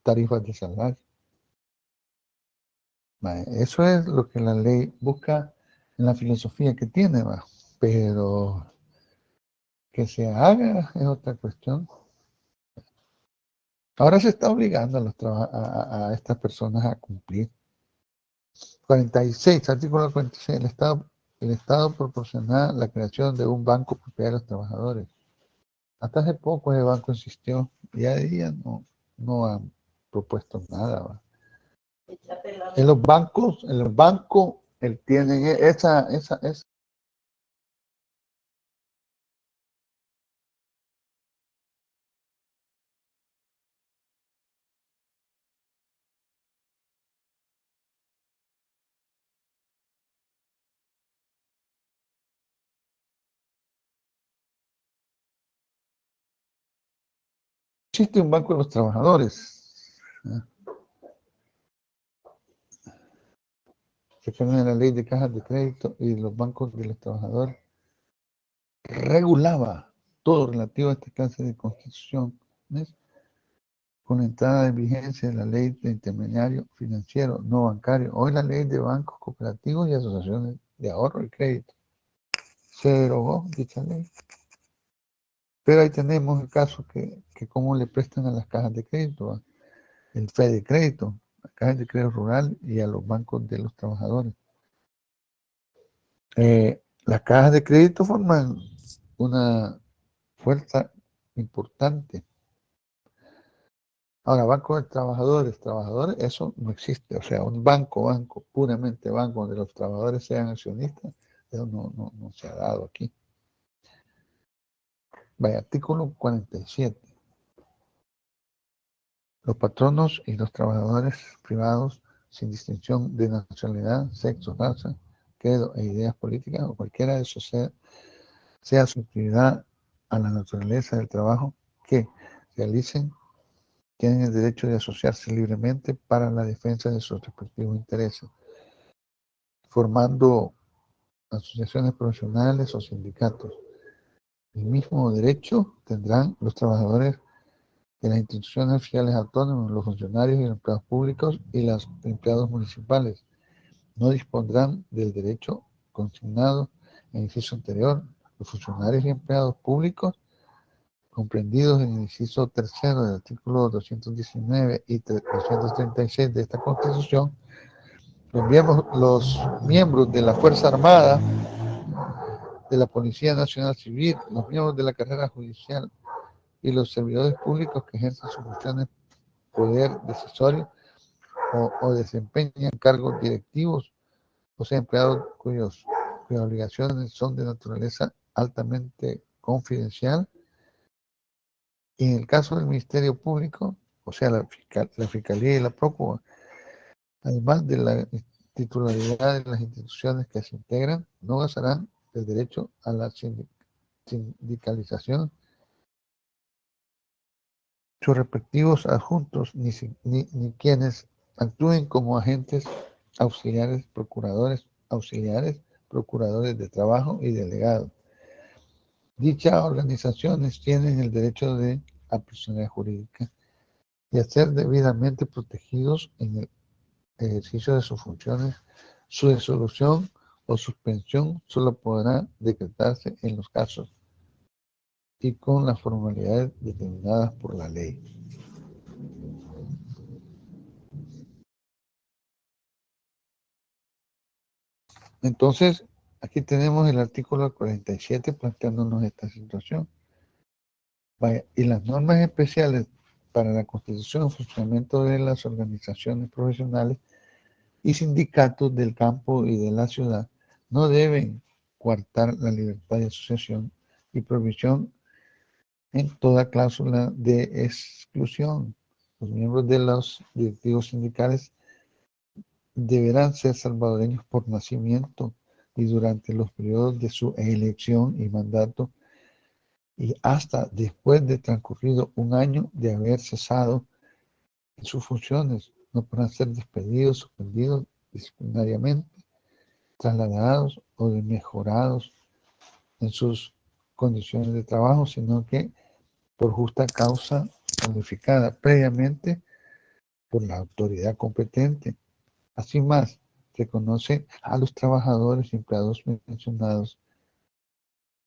tarifas de salario. Eso es lo que la ley busca en la filosofía que tiene, pero que se haga es otra cuestión. Ahora se está obligando a estas personas a cumplir. 46, artículo 46, el Estado el Estado proporcionará la creación de un banco propiedad de los trabajadores. Hasta hace poco ese banco existió y a día no han propuesto nada. ¿Va? En los bancos, tienen esa. Existe un banco de los trabajadores. Se cambia la ley de cajas de crédito y los bancos de los trabajadores. Regulaba todo relativo a esta clase de constituciones con la entrada en vigencia de la ley de intermediario financiero no bancario. Hoy la ley de bancos cooperativos y asociaciones de ahorro y crédito. Se derogó dicha ley. Pero ahí tenemos el caso que cómo le prestan a las cajas de crédito, ¿va? El FEDE Crédito, las cajas de crédito rural y a los bancos de los trabajadores. Las cajas de crédito forman una fuerza importante. Ahora, banco de trabajadores, eso no existe. O sea, un banco, puramente banco, donde los trabajadores sean accionistas, eso no se ha dado aquí. Vaya, artículo 47. Los patronos y los trabajadores privados, sin distinción de nacionalidad, sexo, raza, credo e ideas políticas, o cualquiera de esos sea su actividad a la naturaleza del trabajo que realicen, tienen el derecho de asociarse libremente para la defensa de sus respectivos intereses, formando asociaciones profesionales o sindicatos. El mismo derecho tendrán los trabajadores de las instituciones oficiales autónomas, los funcionarios y los empleados públicos y los empleados municipales. No dispondrán del derecho consignado en el inciso anterior. Los funcionarios y empleados públicos comprendidos en el inciso tercero del artículo 219 y 236 de esta Constitución, los miembros de la Fuerza Armada, de la Policía Nacional Civil, los miembros de la carrera judicial y los servidores públicos que ejercen sus funciones poder decisorio o desempeñan cargos directivos, o sea, empleados cuyas obligaciones son de naturaleza altamente confidencial. Y en el caso del Ministerio Público, o sea, la Fiscalía y la Procuraduría, además de la titularidad de las instituciones que se integran, no gozarán del derecho a la sindicalización. Sus respectivos adjuntos, ni quienes actúen como agentes auxiliares, procuradores de trabajo y delegados. Dichas organizaciones tienen el derecho de a personalidad jurídica y a ser debidamente protegidos en el ejercicio de sus funciones. Su disolución o suspensión solo podrá decretarse en los casos y con las formalidades determinadas por la ley. Entonces, aquí tenemos el artículo 47 planteándonos esta situación. Vaya, y las normas especiales para la constitución y funcionamiento de las organizaciones profesionales y sindicatos del campo y de la ciudad no deben coartar la libertad de asociación y provisión en toda cláusula de exclusión. Los miembros de los directivos sindicales deberán ser salvadoreños por nacimiento y durante los periodos de su elección y mandato y hasta después de transcurrido un año de haber cesado en sus funciones. No podrán ser despedidos, suspendidos disciplinariamente, trasladados o mejorados en sus condiciones de trabajo, sino que por justa causa notificada previamente por la autoridad competente. Así más, reconoce a los trabajadores y empleados mencionados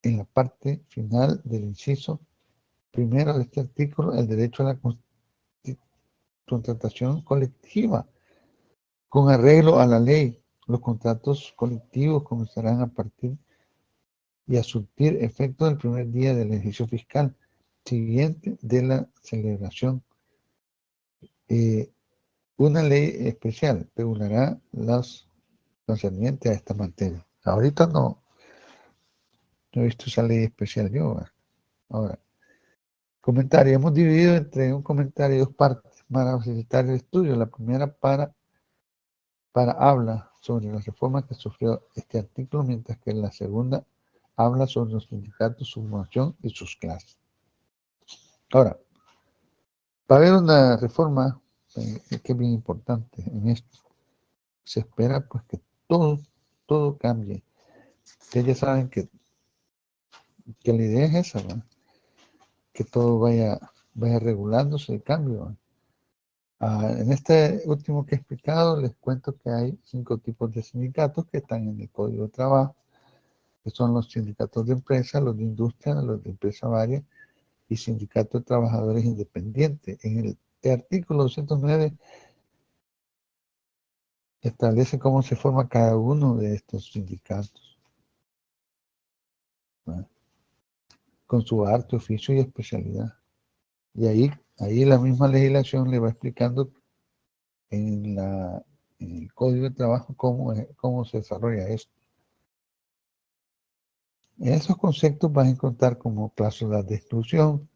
en la parte final del inciso primero de este artículo el derecho a la contratación colectiva con arreglo a la ley Los contratos colectivos comenzarán a partir y a surtir efecto del primer día del ejercicio fiscal siguiente de la celebración. Una ley especial regulará las concernientes a esta materia. Ahorita no he visto esa ley especial yo. Ahora, comentario. Hemos dividido entre un comentario y dos partes para facilitar el estudio. La primera para habla sobre las reformas que sufrió este artículo, mientras que la segunda habla sobre los sindicatos, su formación y sus clases. Ahora, para ver una reforma que es bien importante en esto, se espera pues que todo cambie. Ustedes ya saben que la idea es esa, ¿verdad? Que todo vaya regulándose el cambio. En este último que he explicado, les cuento que hay 5 tipos de sindicatos que están en el Código de Trabajo, que son los sindicatos de empresa, los de industria, los de empresa varia y sindicatos de trabajadores independientes. En el artículo 209 establece cómo se forma cada uno de estos sindicatos, ¿verdad? Con su arte, oficio y especialidad. Y ahí la misma legislación le va explicando en el Código de Trabajo cómo se desarrolla esto. En esos conceptos vas a encontrar como cláusulas de exclusión,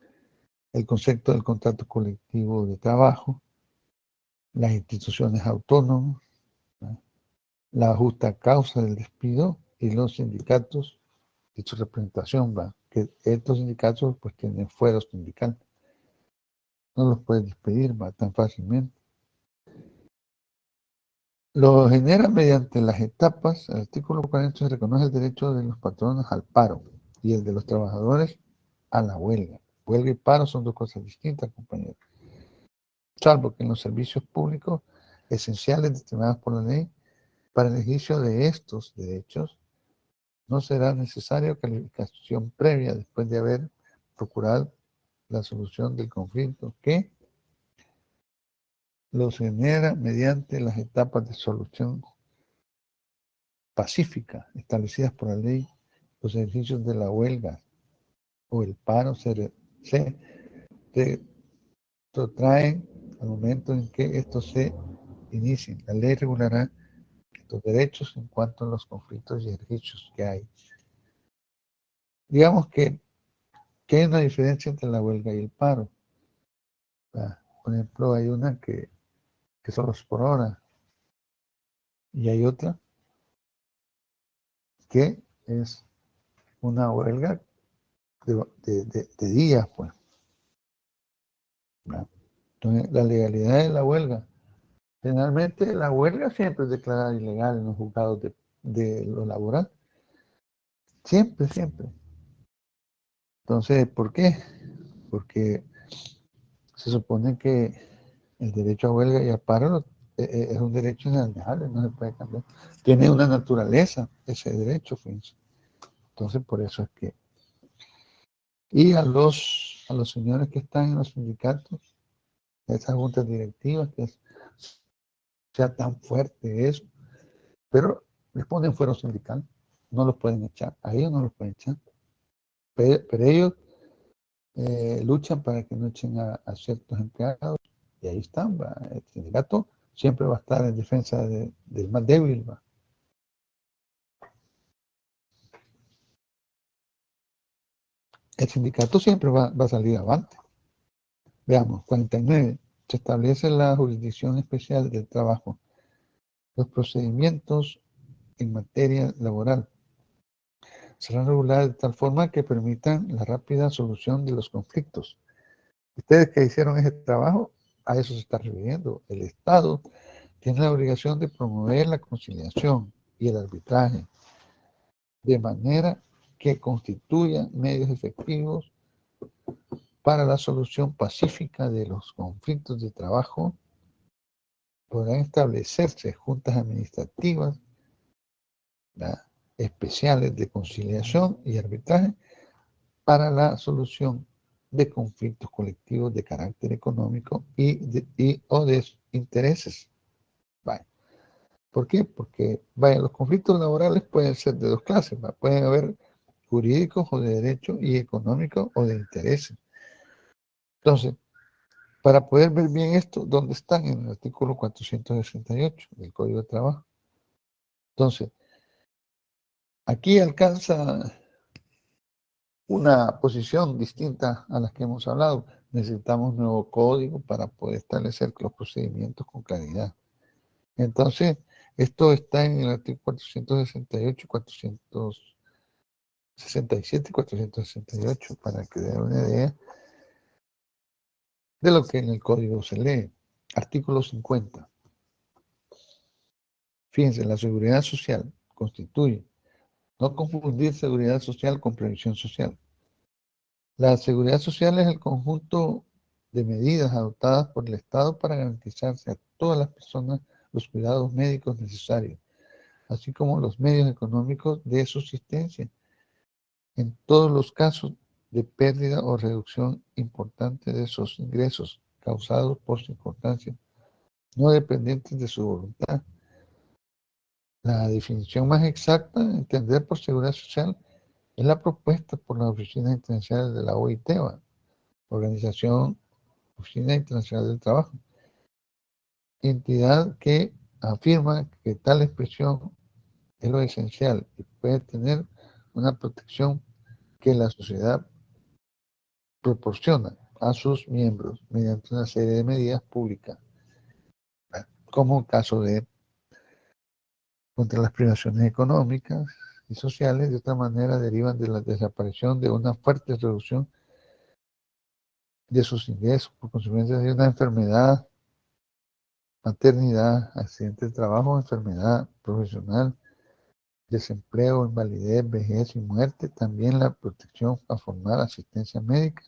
el concepto del contrato colectivo de trabajo, las instituciones autónomas, ¿verdad? La justa causa del despido y los sindicatos y su representación, ¿verdad? Que estos sindicatos pues tienen fuero sindical. No los puedes despedir, ¿verdad? Tan fácilmente. Lo genera mediante las etapas. El artículo 40 se reconoce el derecho de los patronos al paro y el de los trabajadores a la huelga. Huelga y paro son dos cosas distintas, compañeros. Salvo que en los servicios públicos esenciales determinados por la ley, para el ejercicio de estos derechos, no será necesario calificación previa después de haber procurado la solución del conflicto que los genera mediante las etapas de solución pacífica establecidas por la ley. Los ejercicios de la huelga o el paro se retrotraen al momento en que estos se inicien. La ley regulará estos derechos en cuanto a los conflictos y ejercicios que hay. Digamos que hay una diferencia entre la huelga y el paro. Por ejemplo, hay una que son los por hora y hay otra que es una huelga de días, pues. Entonces, la legalidad de la huelga. Generalmente la huelga siempre es declarada ilegal en los juzgados de lo laboral. Siempre. Entonces, ¿por qué? Porque se supone que el derecho a huelga y a paro es un derecho inalienable, no se puede cambiar. Tiene una naturaleza ese derecho, fíjense. Entonces, por eso es que... Y a los señores que están en los sindicatos, a esas juntas directivas, que sea tan fuerte eso, pero les ponen fuero sindical, no los pueden echar, a ellos no los pueden echar, pero ellos luchan para que no echen a ciertos empleados, y ahí están, ¿va? El sindicato siempre va a estar en defensa del más débil, ¿va? El sindicato siempre va a salir avante. Veamos, 49. Se establece la jurisdicción especial del trabajo. Los procedimientos en materia laboral serán regulados de tal forma que permitan la rápida solución de los conflictos. Ustedes que hicieron ese trabajo, a eso se está refiriendo. El Estado tiene la obligación de promover la conciliación y el arbitraje de manera que constituyan medios efectivos para la solución pacífica de los conflictos de trabajo. Podrán establecerse juntas administrativas, ¿verdad?, especiales de conciliación y arbitraje para la solución de conflictos colectivos de carácter económico o de intereses. Vale. ¿Por qué? Porque, vaya, los conflictos laborales pueden ser de dos clases, ¿va? Pueden haber jurídicos o de derecho y económicos o de intereses. Entonces, para poder ver bien esto, ¿dónde están? En el artículo 468 del Código de Trabajo. Entonces, aquí alcanza una posición distinta a las que hemos hablado. Necesitamos un nuevo código para poder establecer los procedimientos con claridad. Entonces, esto está en el artículo 468, 467 y 468 para que den una idea de lo que en el código se lee. Artículo 50. Fíjense, la seguridad social constituye, no confundir seguridad social con previsión social. La seguridad social es el conjunto de medidas adoptadas por el Estado para garantizarse a todas las personas los cuidados médicos necesarios, así como los medios económicos de subsistencia, en todos los casos de pérdida o reducción importante de esos ingresos causados por circunstancias no dependientes de su voluntad. La definición más exacta de entender por seguridad social es la propuesta por las oficinas internacionales de la OIT, Organización Oficina Internacional del Trabajo, entidad que afirma que tal expresión es lo esencial y puede tener una protección que la sociedad proporciona a sus miembros mediante una serie de medidas públicas, como el caso de contra las privaciones económicas y sociales. De otra manera derivan de la desaparición de una fuerte reducción de sus ingresos por consecuencia de una enfermedad, maternidad, accidente de trabajo, enfermedad profesional, desempleo, invalidez, vejez y muerte. También la protección a formar asistencia médica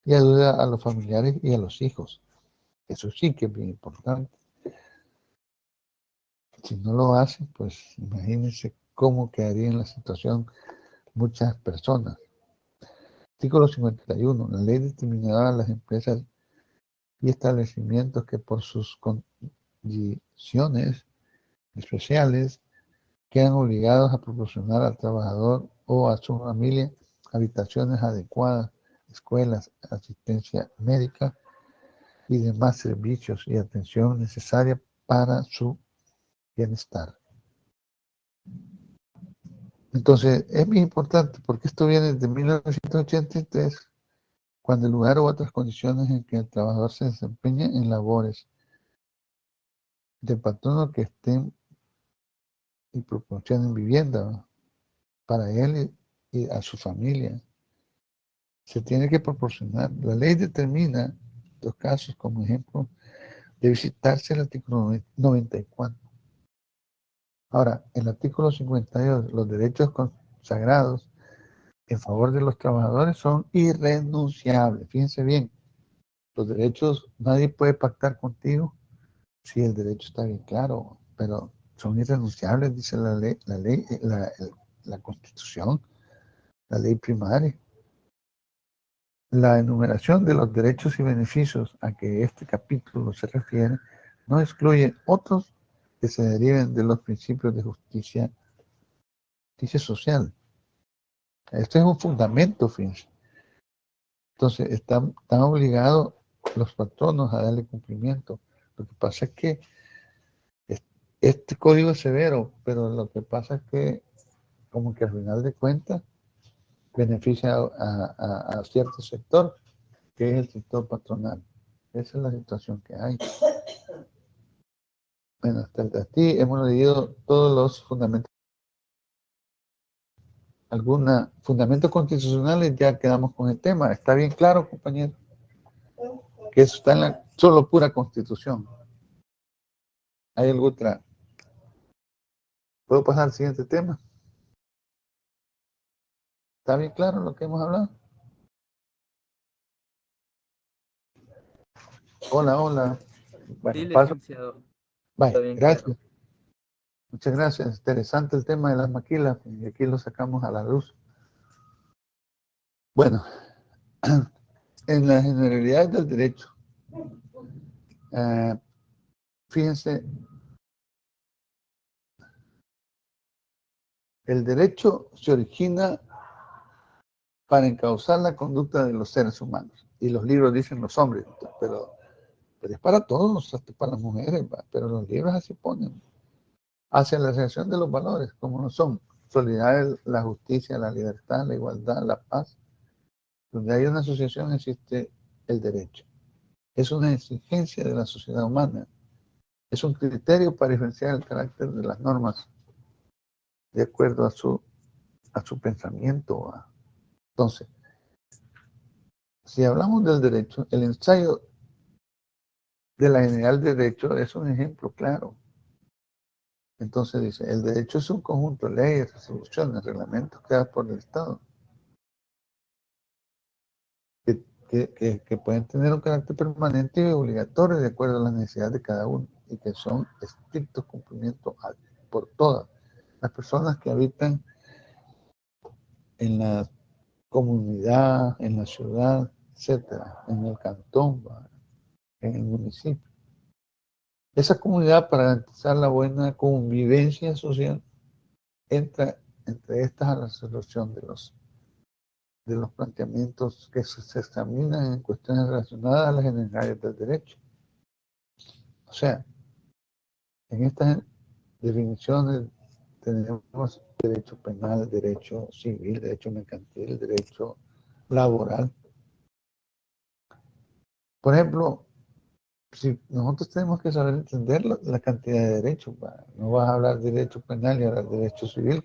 y ayuda a los familiares y a los hijos. Eso sí que es bien importante. Si no lo hacen, pues imagínense cómo quedaría en la situación muchas personas. Artículo 51. La ley determinará a las empresas y establecimientos que por sus condiciones especiales quedan obligados a proporcionar al trabajador o a su familia habitaciones adecuadas, escuelas, asistencia médica y demás servicios y atención necesaria para su bienestar. Entonces, es muy importante porque esto viene desde 1983, cuando el lugar u otras condiciones en que el trabajador se desempeña en labores de patrono que estén y proporcionen vivienda para él y a su familia. Se tiene que proporcionar. La ley determina los casos, como ejemplo, de visitarse el artículo 94. Ahora, el artículo 52, los derechos consagrados en favor de los trabajadores son irrenunciables. Fíjense bien, los derechos, nadie puede pactar contigo si el derecho está bien claro, pero son irrenunciables, dice la Constitución, la ley primaria. La enumeración de los derechos y beneficios a que este capítulo se refiere no excluye otros que se deriven de los principios de justicia social. Este es un fundamento, fíjense. Entonces, están obligados los patronos a darle cumplimiento. Lo que pasa es que este código es severo, pero lo que pasa es que, como que al final de cuentas, beneficia a cierto sector, que es el sector patronal. Esa es la situación que hay. Bueno, hasta aquí hemos leído todos los fundamentos. Algunos fundamentos constitucionales, ya quedamos con el tema. ¿Está bien claro, compañero? Que eso está en la solo pura Constitución. ¿Hay alguna otra? ¿Puedo pasar al siguiente tema? ¿Está bien claro lo que hemos hablado? Hola, hola. Bueno, Sí, paso. licenciado. Vaya, Está bien gracias. claro. Muchas gracias. Interesante el tema de las maquilas y aquí lo sacamos a la luz. Bueno, en las generalidades del derecho, fíjense el derecho se origina para encauzar la conducta de los seres humanos. Y los libros dicen los hombres, pero es para todos, hasta para las mujeres, pero los libros así ponen. Hacia la realización de los valores, como no son solidaridad, la justicia, la libertad, la igualdad, la paz. Donde hay una asociación existe el derecho. Es una exigencia de la sociedad humana. Es un criterio para diferenciar el carácter de las normas de acuerdo a su pensamiento. Entonces, si hablamos del derecho, el ensayo de la general de derecho es un ejemplo claro. Entonces dice, el derecho es un conjunto de leyes, resoluciones, reglamentos creados por el Estado, que pueden tener un carácter permanente y obligatorio de acuerdo a las necesidades de cada uno y que son estrictos cumplimientos por todas las personas que habitan en la comunidad, en la ciudad, etcétera, en el cantón, en el municipio. Esa comunidad, para garantizar la buena convivencia social, entra entre estas a la resolución de los planteamientos que se examinan en cuestiones relacionadas a las generalidades del derecho. O sea, en estas definiciones tenemos derecho penal, derecho civil, derecho mercantil, derecho laboral. Por ejemplo, si nosotros tenemos que saber entender la cantidad de derechos, no vas a hablar de derecho penal y hablar de derecho civil,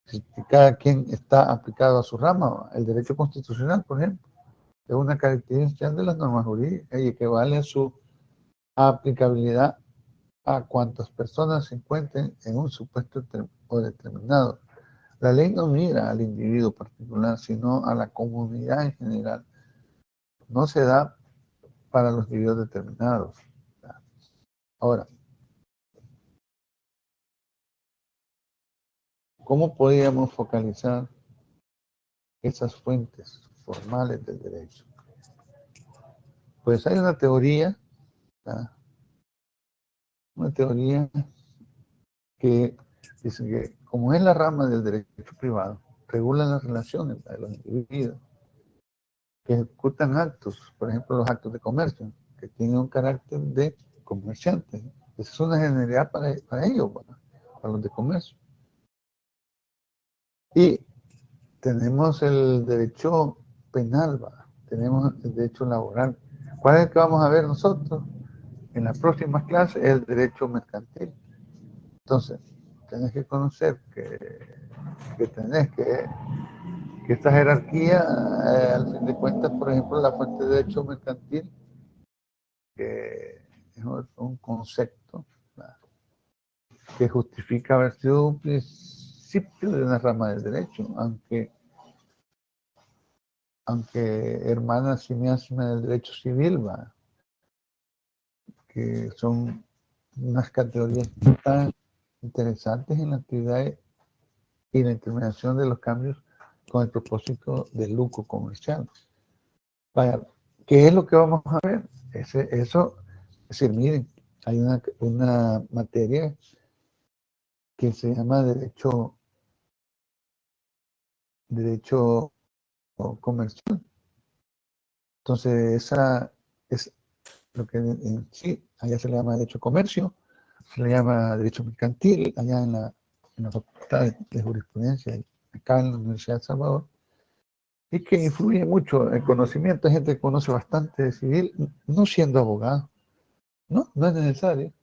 si cada quien está aplicado a su rama. El derecho constitucional, por ejemplo, es una característica de las normas jurídicas y equivale a su aplicabilidad a cuantas personas se encuentren en un supuesto o determinado. La ley no mira al individuo particular, sino a la comunidad en general. No se da para los individuos determinados. Ahora, ¿cómo podríamos focalizar esas fuentes formales del derecho? Pues hay una teoría, que dice que como es la rama del derecho privado, regula las relaciones de los individuos que ejecutan actos, por ejemplo los actos de comercio, que tienen un carácter de comerciantes. Esa es una generalidad para ellos, para los de comercio. Y tenemos el derecho penal, tenemos el derecho laboral. ¿Cuál es el que vamos a ver nosotros en las próximas clases? El derecho mercantil. Entonces, tenés que conocer que tenés que esta jerarquía, al fin de cuentas, por ejemplo, la fuente de derecho mercantil, que es un concepto, ¿verdad?, que justifica haber sido un principio de una rama del derecho, aunque hermana simiásima del derecho civil, ¿verdad?, que son unas categorías tan interesantes en la actividad y la implementación de los cambios con el propósito del lucro comercial. Vaya, ¿qué es lo que vamos a ver? Eso, es decir, miren, hay una materia que se llama derecho comercial. Entonces, esa es lo que en sí, allá se le llama derecho comercio, se le llama derecho mercantil, allá en la Facultad de Jurisprudencia, acá en la Universidad de El Salvador, y que influye mucho el conocimiento. Hay gente que conoce bastante de civil, no siendo abogado. No es necesario.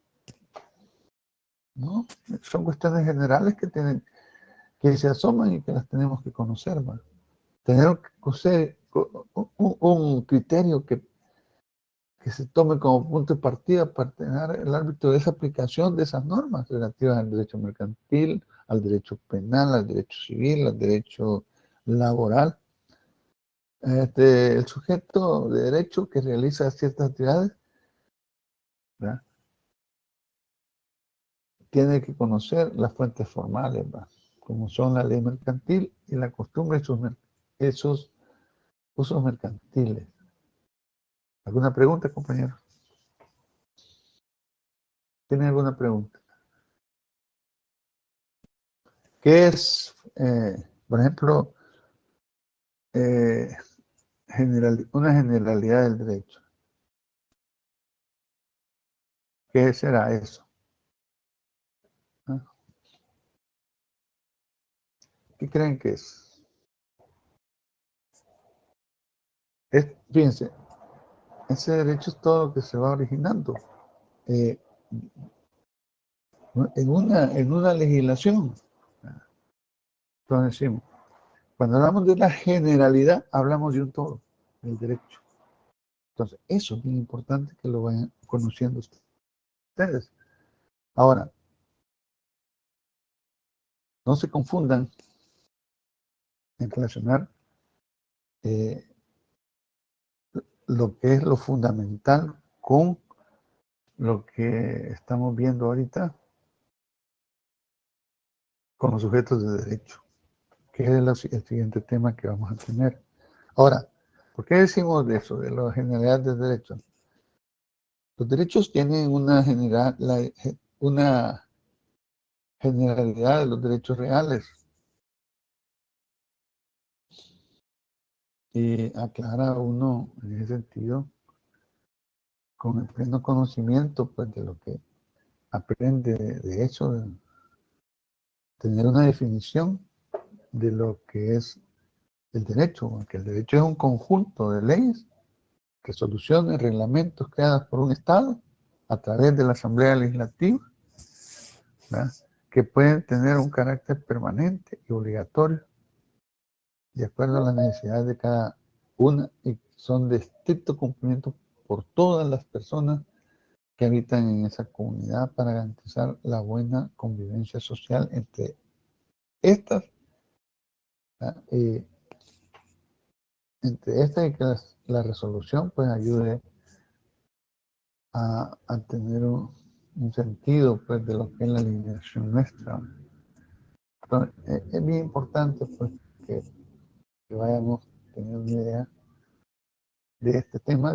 No, son cuestiones generales que se asoman y que las tenemos que conocer, ¿va? Tener un criterio que se tome como punto de partida para tener el árbitro de esa aplicación de esas normas relativas al derecho mercantil, al derecho penal, al derecho civil, al derecho laboral. El sujeto de derecho que realiza ciertas actividades, ¿verdad?, tiene que conocer las fuentes formales, ¿verdad?, como son la ley mercantil y la costumbre y esos usos mercantiles. ¿Alguna pregunta, compañero? ¿Tiene alguna pregunta? ¿Qué es, por ejemplo, una generalidad del derecho? ¿Qué será eso? ¿Ah? ¿Qué creen que es? Fíjense, ese derecho es todo lo que se va originando en una legislación. Entonces decimos, cuando hablamos de la generalidad, hablamos de un todo, del derecho. Entonces, eso es bien importante que lo vayan conociendo ustedes. Ahora, no se confundan en relacionar lo que es lo fundamental con lo que estamos viendo ahorita con los sujetos de derecho, que es el siguiente tema que vamos a tener. Ahora, ¿por qué decimos de eso, de la generalidad del derecho? Los derechos tienen una generalidad de los derechos reales. Y aclara uno en ese sentido, con el pleno conocimiento pues, de lo que aprende de eso, de tener una definición de lo que es el derecho, porque el derecho es un conjunto de leyes, resoluciones, reglamentos creadas por un Estado a través de la Asamblea Legislativa, ¿verdad?, que pueden tener un carácter permanente y obligatorio de acuerdo a las necesidades de cada una y son de estricto cumplimiento por todas las personas que habitan en esa comunidad para garantizar la buena convivencia social entre estas, y que la resolución pues ayude a tener un sentido pues de lo que es la legislación nuestra. Entonces, es bien importante pues que vayamos teniendo una idea de este tema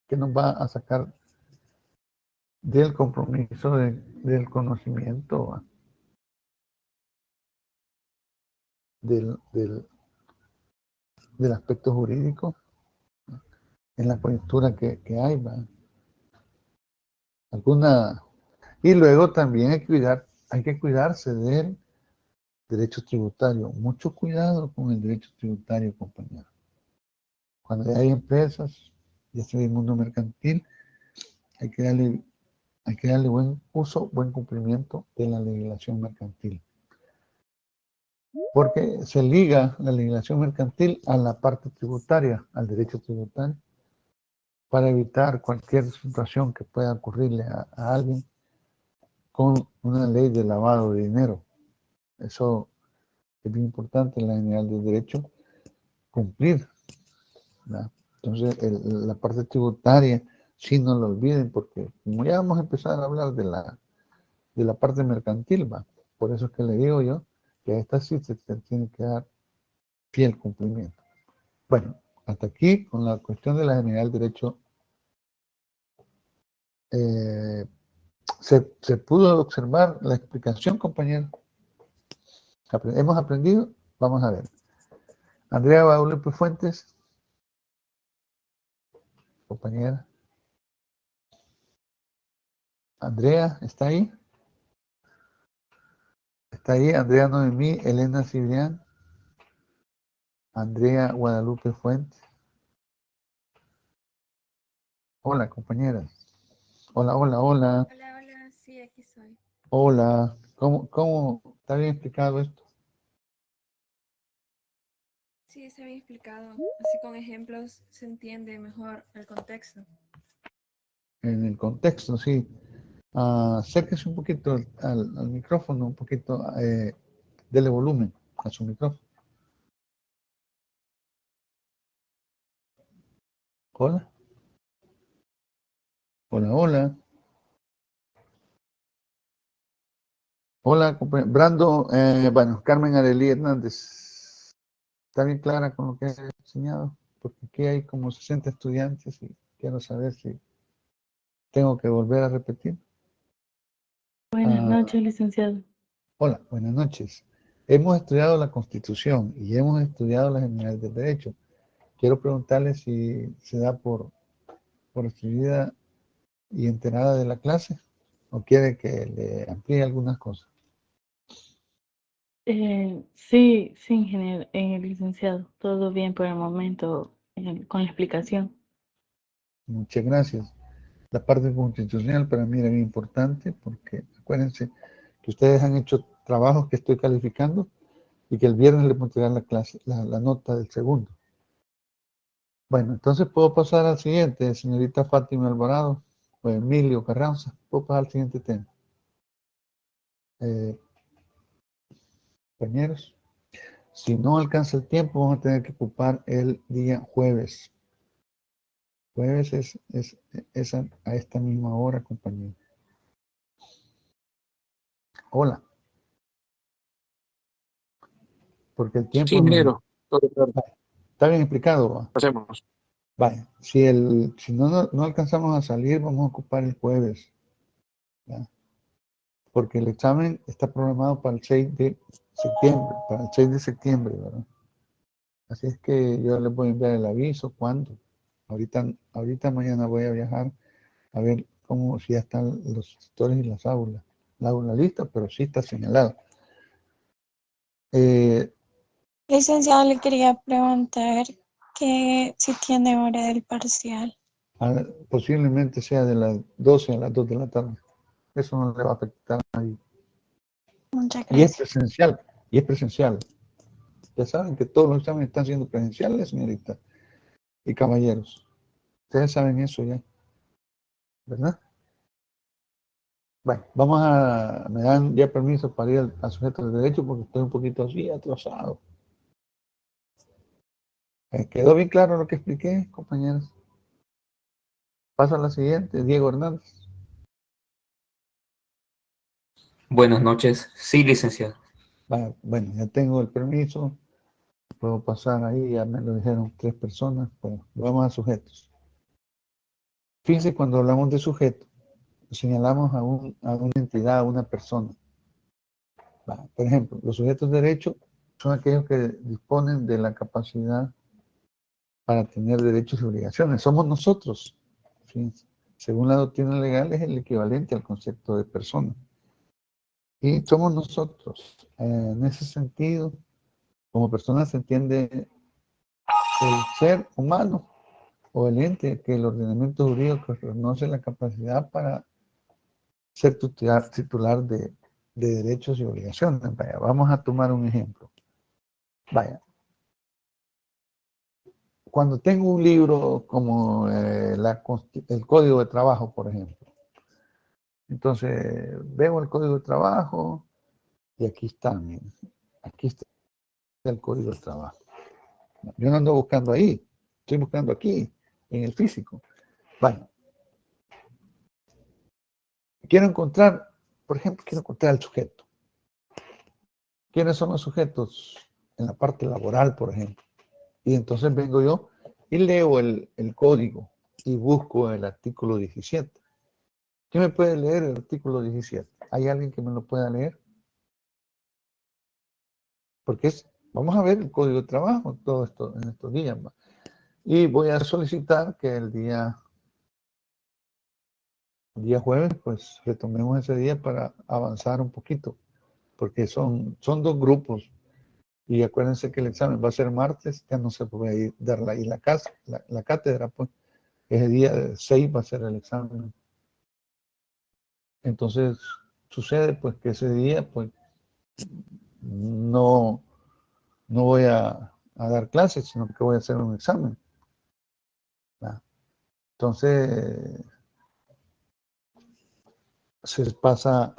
que nos va a sacar del compromiso del conocimiento, del aspecto jurídico en la coyuntura que hay, ¿va? Y luego también hay que cuidarse del derecho tributario. Mucho cuidado con el derecho tributario, compañeros. Cuando hay empresas, ya sea del mundo mercantil, hay que darle buen uso, buen cumplimiento de la legislación mercantil. Porque se liga la legislación mercantil a la parte tributaria, al derecho tributario, para evitar cualquier situación que pueda ocurrirle a alguien con una ley de lavado de dinero. Eso es bien importante en la general del derecho, cumplir, ¿verdad? Entonces, la parte tributaria, sí, no lo olviden, porque como ya vamos a empezar a hablar de la parte mercantil, ¿va? Por eso es que le digo yo que a esta sí se tiene que dar fiel cumplimiento. Bueno, hasta aquí con la cuestión de la general del derecho. Se pudo observar la explicación, compañero. Hemos aprendido. Vamos a ver. Andrea Guadalupe Fuentes, compañera. Andrea, ¿está ahí? Está ahí Andrea Noemí, Elena Cibrián, Andrea Guadalupe Fuentes. Hola, compañeras. Hola, hola, hola. Hola, hola, sí, aquí soy. Hola. ¿Cómo está bien explicado esto? Sí, está bien explicado. Así con ejemplos se entiende mejor el contexto. En el contexto, sí. Acérquese un poquito al micrófono, un poquito, dele volumen a su micrófono. Hola. Hola, hola. Hola, Brando, bueno, Carmen Arelí Hernández. ¿Está bien clara con lo que he enseñado? Porque aquí hay como 60 estudiantes y quiero saber si tengo que volver a repetir. Buenas noches, licenciado. Hola, buenas noches. Hemos estudiado la Constitución y hemos estudiado las generales del derecho. Quiero preguntarle si se da por recibida y enterada de la clase o quiere que le amplíe algunas cosas. Sí, ingeniero, licenciado. Todo bien por el momento con la explicación. Muchas gracias. La parte constitucional para mí era bien importante porque acuérdense que ustedes han hecho trabajos que estoy calificando y que el viernes le puedo entregar la clase, la nota del segundo. Bueno, entonces puedo pasar al siguiente, señorita Fátima Alvarado o Emilio Carranza. Puedo pasar al siguiente tema. Compañeros, si no alcanza el tiempo, vamos a tener que ocupar el día jueves. Jueves es a esta misma hora, compañeros. Hola. Porque el tiempo... Sí, ingeniero. Está bien explicado. ¿Va? Pasemos. Vaya, si no alcanzamos a salir, vamos a ocupar el jueves. ¿Ya? Porque el examen está programado para el 6 de septiembre, ¿verdad? Así es que yo les voy a enviar el aviso, cuándo. Ahorita mañana voy a viajar a ver si ya están los tutores y las aulas. La aula lista, pero sí está señalado. Licenciado, le quería preguntar que si tiene hora del parcial. Posiblemente sea de las 12 a las 2 de la tarde. Eso no le va a afectar a nadie. Muchas Y es gracias. presencial. Ya saben que todos los exámenes están siendo presenciales, señorita y caballeros. Ustedes saben eso ya, ¿verdad? Bueno, me dan ya permiso para ir al sujeto de derecho porque estoy un poquito así atrasado. ¿Quedó bien claro lo que expliqué, compañeros? Paso a la siguiente, Diego Hernández. Buenas noches. Sí, licenciado. Bueno, ya tengo el permiso. Puedo pasar ahí, ya me lo dijeron 3 personas. Bueno, vamos a sujetos. Fíjense, cuando hablamos de sujeto, señalamos a una entidad, a una persona. Por ejemplo, los sujetos de derecho son aquellos que disponen de la capacidad para tener derechos y obligaciones. Somos nosotros. Fíjense. Según la doctrina legal, es el equivalente al concepto de persona. Y somos nosotros. En ese sentido, como persona se entiende el ser humano o el ente que el ordenamiento jurídico reconoce la capacidad para ser titular de derechos y obligaciones. Vaya, vamos a tomar un ejemplo. Vaya. Cuando tengo un libro como el Código de Trabajo, por ejemplo, entonces veo el Código de Trabajo y aquí está el Código de Trabajo. Yo no ando buscando ahí, estoy buscando aquí, en el físico. Vaya. Quiero encontrar, por ejemplo, el sujeto. ¿Quiénes son los sujetos en la parte laboral, por ejemplo? Y entonces vengo yo y leo el código y busco el artículo 17. ¿Quién me puede leer el artículo 17? ¿Hay alguien que me lo pueda leer? Porque vamos a ver el código de trabajo todo esto en estos días. Y voy a solicitar que el día jueves, pues retomemos ese día para avanzar un poquito. Porque son 2 grupos. Y acuérdense que el examen va a ser martes, ya no se puede dar la cátedra, pues. Ese día 6 va a ser el examen. Entonces, sucede pues que ese día, pues, no voy a dar clases, sino que voy a hacer un examen. Entonces, se pasa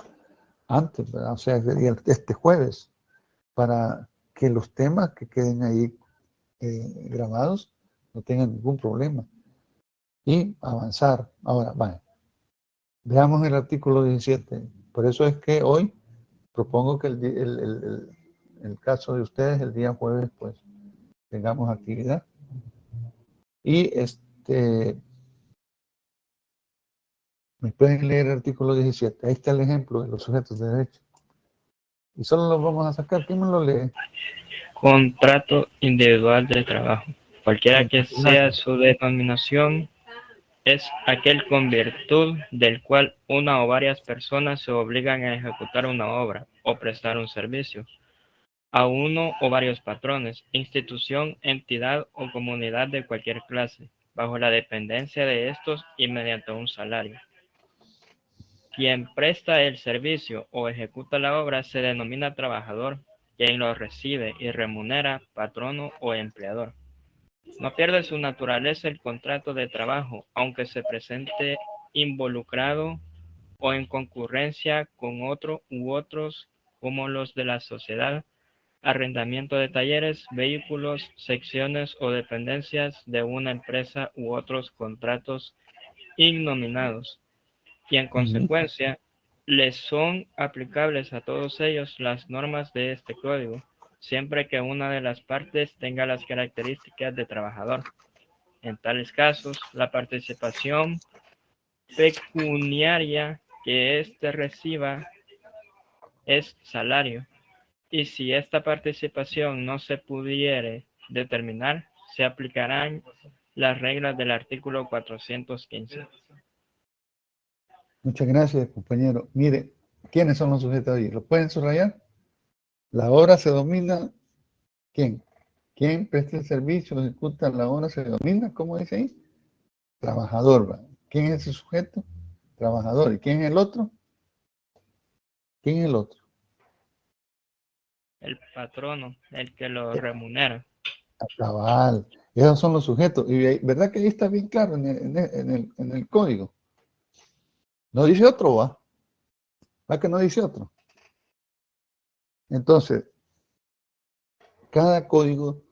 antes, ¿verdad? O sea, sería este jueves, para que los temas que queden ahí grabados no tengan ningún problema. Y avanzar. Ahora, vale. Veamos el artículo 17. Por eso es que hoy propongo que el caso de ustedes, el día jueves, pues, tengamos actividad. Y Me pueden leer el artículo 17. Ahí está el ejemplo de los sujetos de derecho. Y solo los vamos a sacar. ¿Quién me lo lee? Contrato individual de trabajo. Cualquiera que sea Gracias. su denominación, es aquel con virtud del cual una o varias personas se obligan a ejecutar una obra o prestar un servicio a uno o varios patrones, institución, entidad o comunidad de cualquier clase, bajo la dependencia de estos y mediante un salario. Quien presta el servicio o ejecuta la obra se denomina trabajador, quien lo recibe y remunera, patrono o empleador. No pierde su naturaleza el contrato de trabajo, aunque se presente involucrado o en concurrencia con otro u otros como los de la sociedad, arrendamiento de talleres, vehículos, secciones o dependencias de una empresa u otros contratos innominados, y en consecuencia les son aplicables a todos ellos las normas de este código, siempre que una de las partes tenga las características de trabajador. En tales casos, la participación pecuniaria que éste reciba es salario, y si esta participación no se pudiere determinar, se aplicarán las reglas del artículo 415. Muchas gracias, compañero. Mire, ¿quiénes son los sujetos ahí? ¿Lo pueden subrayar? La obra se domina, ¿quién? ¿Quién presta el servicio, ejecuta la obra, se domina? ¿Cómo dice ahí? Trabajador, ¿va? ¿Quién es ese sujeto? Trabajador. ¿Y quién es el otro? ¿Quién es el otro? El patrono, el que lo remunera. Cabal. Esos son los sujetos. Y ¿verdad que ahí está bien claro en el código? No dice otro, ¿va? ¿Va que no dice otro? Entonces, cada código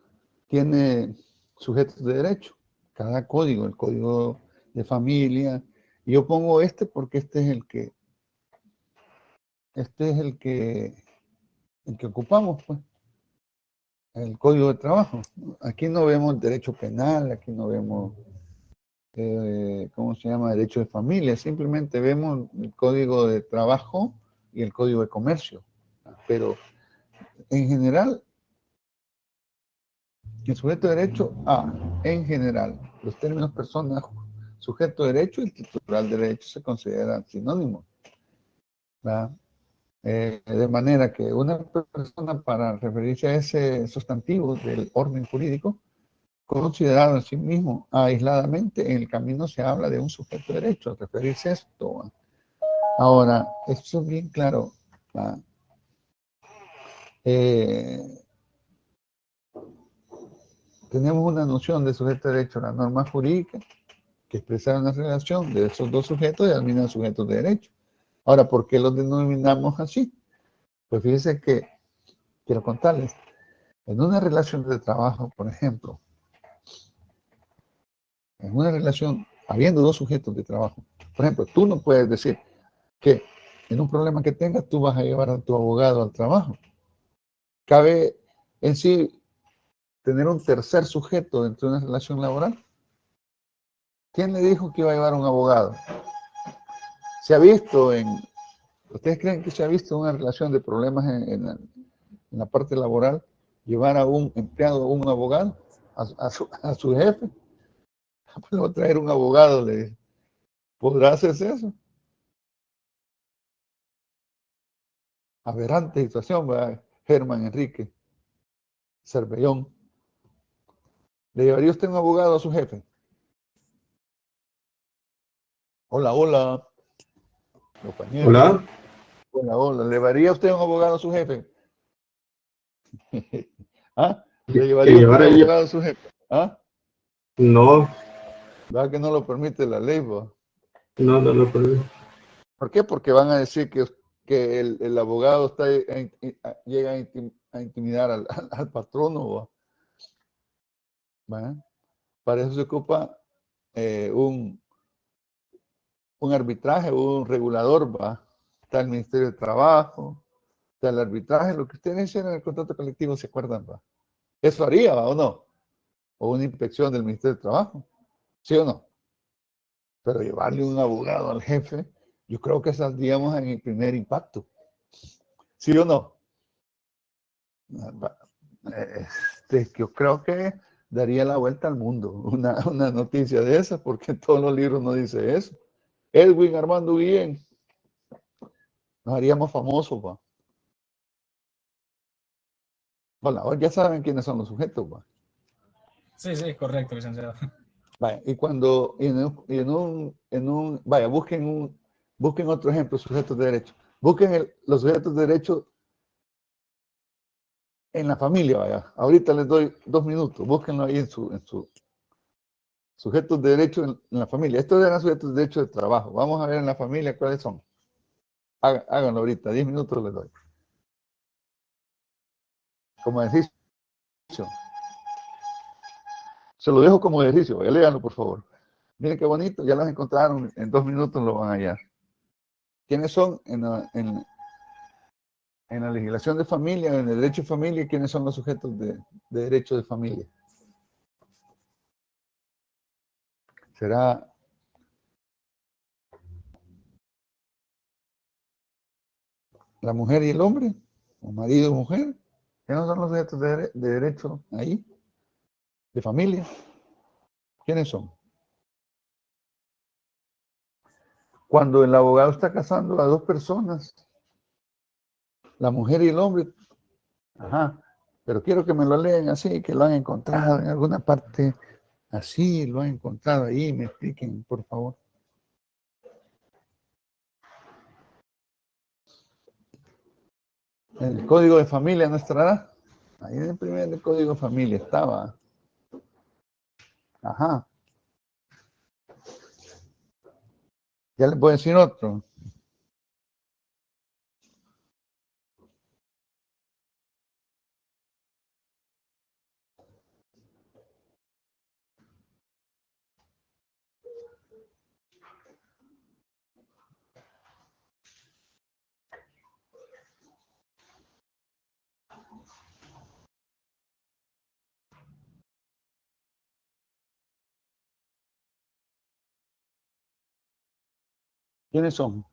tiene sujetos de derecho. Cada código, el código de familia. Y yo pongo este porque este es el que ocupamos, pues. El código de trabajo. Aquí no vemos derecho penal, aquí no vemos, ¿cómo se llama? Derecho de familia. Simplemente vemos el código de trabajo y el código de comercio. Pero en general, el sujeto de derecho, en general, los términos persona, sujeto de derecho y titular de derecho se consideran sinónimos. De manera que una persona, para referirse a ese sustantivo del orden jurídico, considerado en sí mismo aisladamente, en el camino se habla de un sujeto de derecho, al referirse a esto. Ahora, esto es bien claro. Tenemos una noción de sujeto de derecho, la norma jurídica, que expresa una relación de esos dos sujetos y denominan sujetos de derecho. Ahora, ¿por qué los denominamos así? Pues fíjense que, quiero contarles, en una relación de trabajo, por ejemplo, en una relación, habiendo dos sujetos de trabajo, por ejemplo, tú no puedes decir que en un problema que tengas, tú vas a llevar a tu abogado al trabajo. Cabe en sí tener un tercer sujeto dentro de una relación laboral. ¿Quién le dijo que iba a llevar un abogado? Se ha visto ¿ustedes creen que se ha visto una relación de problemas en la parte laboral, llevar a un empleado o un abogado a su jefe? Pues va a traer un abogado, le dice. ¿Podrá hacerse eso? Aberrante situación, ¿verdad? Germán Enrique Cervellón. ¿Le llevaría usted un abogado a su jefe? Hola, hola. Compañero. Hola. Hola, hola. ¿Le llevaría usted un abogado a su jefe? ¿Ah? ¿Le llevaría usted un abogado a su jefe? ¿Ah? No. ¿Verdad que no lo permite la ley, ¿va? No lo permite. ¿Por qué? Porque van a decir que el abogado llega a intimidar al patrono, ¿va? Para eso se ocupa un arbitraje, un regulador, ¿va? Está el Ministerio de Trabajo, está el arbitraje, lo que ustedes hicieron en el contrato colectivo, ¿se acuerdan, va? ¿Eso haría, va, o no? O una inspección del Ministerio de Trabajo, ¿sí o no? Pero llevarle un abogado al jefe, yo creo que saldríamos en el primer impacto. ¿Sí o no? Yo creo que daría la vuelta al mundo una noticia de esa, porque en todos los libros no dice eso. Edwin Armando Guillén, nos haríamos famosos, va. Hola, hoy ya saben quiénes son los sujetos, va. Sí, sí, correcto, licenciado. Vaya, y cuando vaya, busquen otro ejemplo, sujetos de derecho. Busquen los sujetos de derecho en la familia, vaya. Ahorita les doy 2 minutos, búsquenlo ahí en su sujetos de derecho en la familia. Estos eran sujetos de derecho de trabajo. Vamos a ver en la familia cuáles son. Háganlo ahorita, 10 minutos les doy. Como ejercicio. Se lo dejo como ejercicio, vaya, léanlo por favor. Miren qué bonito, ya los encontraron, en 2 minutos lo van a hallar. ¿Quiénes son en la legislación de familia, en el derecho de familia, quiénes son los sujetos de derecho de familia? ¿Será la mujer y el hombre? ¿O marido y mujer? ¿Quiénes son los sujetos de derecho ahí? ¿De familia? ¿Quiénes son? Cuando el abogado está casando a 2 personas, la mujer y el hombre, ajá, pero quiero que me lo lean así, que lo han encontrado en alguna parte, así, lo han encontrado ahí, me expliquen, por favor. El código de familia no estará. Ahí en el primer código de familia estaba. Ajá. Ya les voy a decir otro. ¿Quiénes son?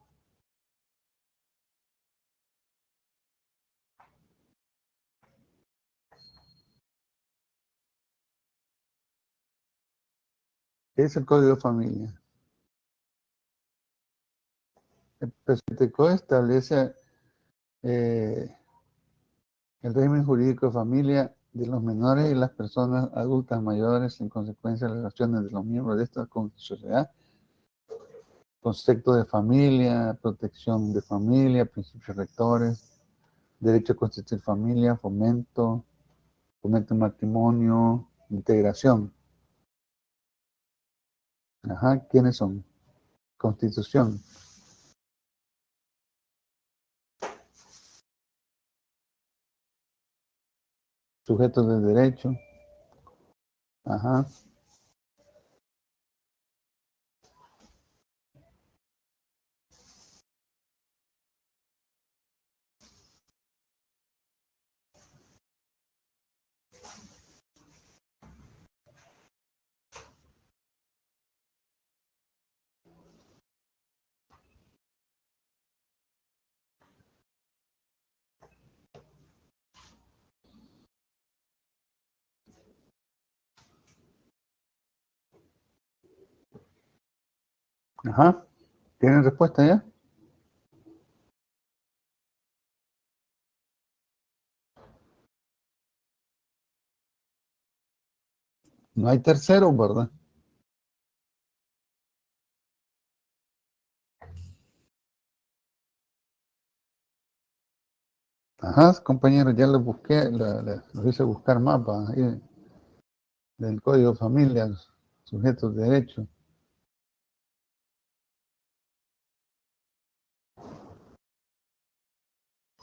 ¿Qué es el código de familia? El presente código establece el régimen jurídico de familia de los menores y las personas adultas mayores en consecuencia de las relaciones de los miembros de esta sociedad, concepto de familia, protección de familia, principios rectores, derecho a constituir familia, fomento de matrimonio, integración. Ajá, ¿quiénes son? Constitución. Sujetos de derecho. Ajá. Ajá. ¿Tienen respuesta ya? No hay tercero, ¿verdad? Ajá, compañeros, ya lo busqué, lo hice buscar mapas ahí del código de familia, sujetos de derecho.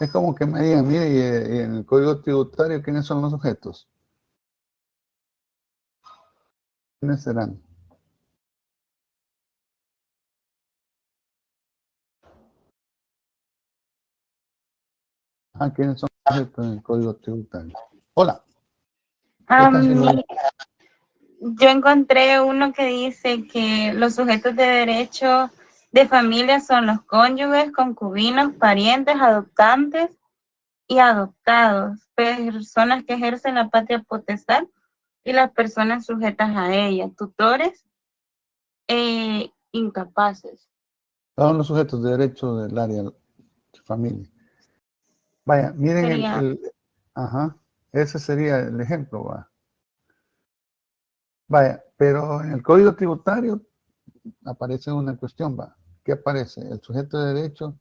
Es como que me digan, mire, y en el código tributario, ¿quiénes son los sujetos? ¿Quiénes serán? Ah, ¿quiénes son los sujetos en el código tributario? Hola. ¿Qué tal, señorita? Yo encontré uno que dice que los sujetos de derecho de familia son los cónyuges, concubinos, parientes, adoptantes y adoptados, personas que ejercen la patria potestad y las personas sujetas a ella, tutores e incapaces. Son los sujetos de derecho del área de familia. Vaya, miren ajá, ese sería el ejemplo, va. Vaya, pero en el Código Tributario aparece una cuestión, va. ¿Qué aparece? El sujeto de derecho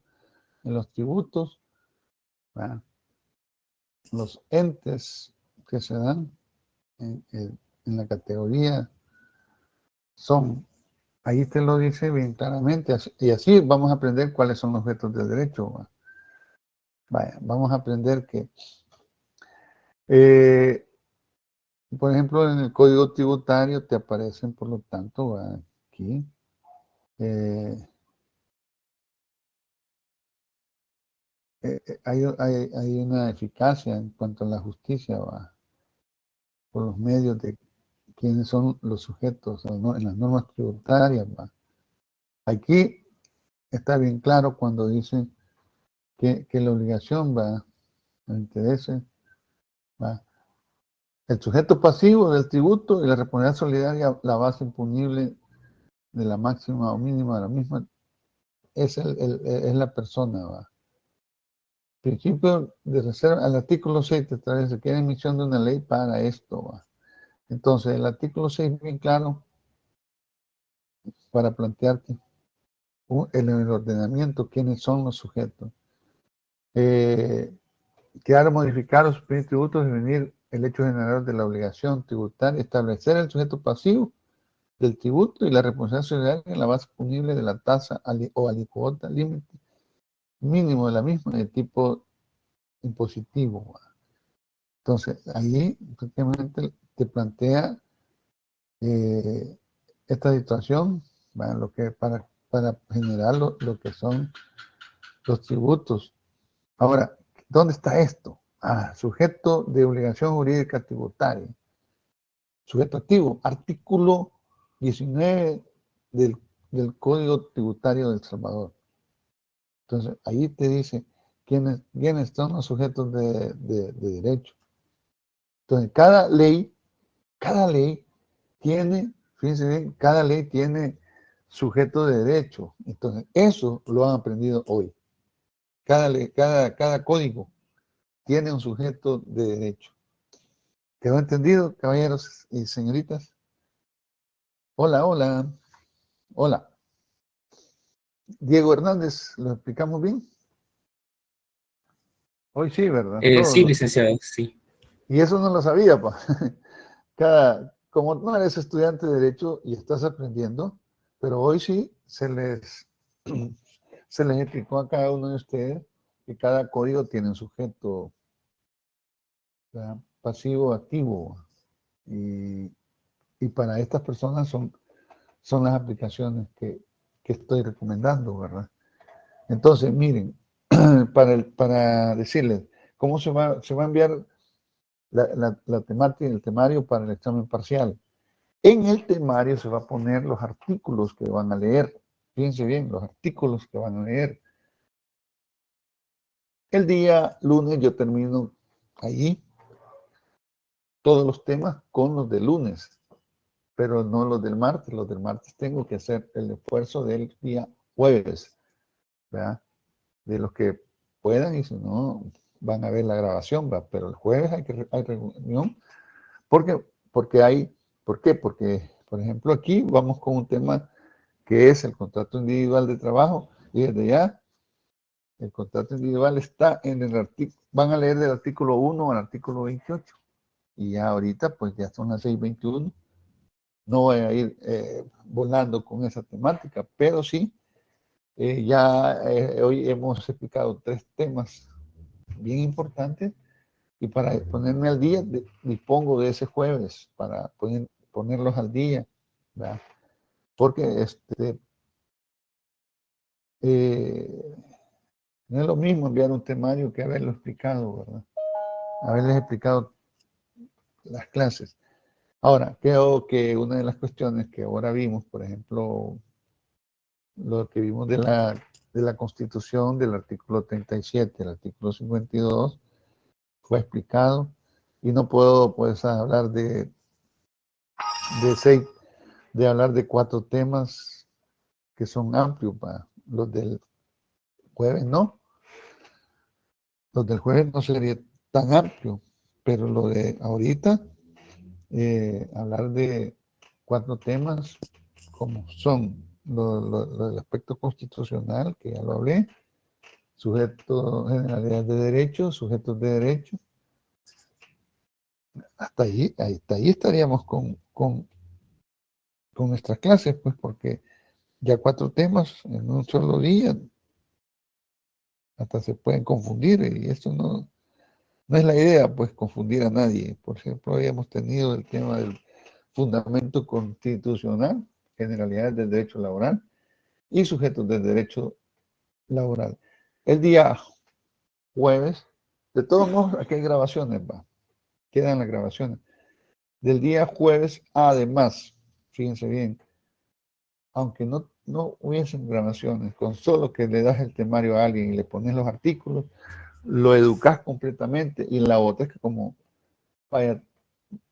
en los tributos, ¿va? Los entes que se dan en la categoría son, ahí te lo dice bien claramente, y así vamos a aprender cuáles son los objetos de derecho, ¿va? Vaya, vamos a aprender que, por ejemplo, en el Código Tributario te aparecen, por lo tanto, ¿va? Aquí, hay una eficacia en cuanto a la justicia, ¿va? Por los medios de quiénes son los sujetos en las normas tributarias, ¿va? Aquí está bien claro cuando dice que la obligación va, el interés va, el sujeto pasivo del tributo y la responsabilidad solidaria, la base imponible de la máxima o mínima de la misma, es la persona, va. Principio de reserva, al artículo 6 te establece que hay emisión de una ley para esto, va. Entonces, el artículo 6 es bien claro para plantearte en el ordenamiento quiénes son los sujetos. Crear, modificar o suprimir tributos, definir el hecho generador de la obligación tributaria, establecer el sujeto pasivo del tributo y la responsabilidad solidaria en la base punible de la tasa o alícuota límite mínimo de la misma de tipo impositivo. Entonces, ahí prácticamente te plantea esta situación, ¿va? Para generar lo que son los tributos. Ahora, ¿dónde está esto? Sujeto de obligación jurídica tributaria. Sujeto activo, artículo 19 del Código Tributario de El Salvador. Entonces, ahí te dice quiénes son los sujetos de derecho. Entonces, cada ley tiene, fíjense bien, cada ley tiene sujeto de derecho. Entonces, eso lo han aprendido hoy. Cada código tiene un sujeto de derecho. ¿Quedó entendido, caballeros y señoritas? Hola, hola. Hola. Diego Hernández, ¿lo explicamos bien? Hoy sí, ¿verdad? Sí, licenciado, sí. Y eso no lo sabía, pa. Como no eres estudiante de Derecho y estás aprendiendo, pero hoy sí se les explicó a cada uno de ustedes que cada código tiene un sujeto, ¿verdad? Pasivo, activo. Y para estas personas son las aplicaciones que estoy recomendando, ¿verdad? Entonces, miren, para decirles cómo se va a enviar la temática, el temario para el examen parcial. En el temario se va a poner los artículos que van a leer. Fíjense bien, los artículos que van a leer. El día lunes yo termino allí todos los temas con los de lunes, pero no los del martes. Los del martes tengo que hacer el esfuerzo del día jueves, ¿verdad? De los que puedan, y si no, van a ver la grabación, ¿verdad? Pero el jueves hay reunión, ¿por qué? ¿Por qué? Porque, por ejemplo, aquí vamos con un tema que es el contrato individual de trabajo, y desde ya el contrato individual está en el artículo, van a leer del artículo 1 al artículo 28, y ya ahorita pues ya son las 6:21, no voy a ir volando con esa temática, pero sí, hoy hemos explicado 3 temas bien importantes, y para ponerme al día dispongo de ese jueves para ponerlos al día, ¿verdad? Porque no es lo mismo enviar un temario que haberlo explicado, ¿verdad? Haberles explicado las clases. Ahora, creo que una de las cuestiones que ahora vimos, por ejemplo, lo que vimos de la Constitución, del artículo 37, el artículo 52, fue explicado, y no puedo pues hablar de hablar de 4 temas que son amplios. Los del jueves no, los del jueves no sería tan amplio, pero lo de ahorita, hablar de 4 temas como son lo del aspecto constitucional, que ya lo hablé, sujetos, generalidades de derecho, sujetos de derecho. Hasta ahí estaríamos con nuestras clases, pues, porque ya 4 temas en un solo día hasta se pueden confundir, y eso no es la idea, pues, confundir a nadie. Por ejemplo, habíamos tenido el tema del fundamento constitucional, generalidades del derecho laboral y sujetos del derecho laboral. El día jueves, de todos modos, aquí hay grabaciones, quedan las grabaciones. Del día jueves, además, fíjense bien, aunque no hubiesen grabaciones, con solo que le das el temario a alguien y le pones los artículos, lo educas completamente, y la otra es que como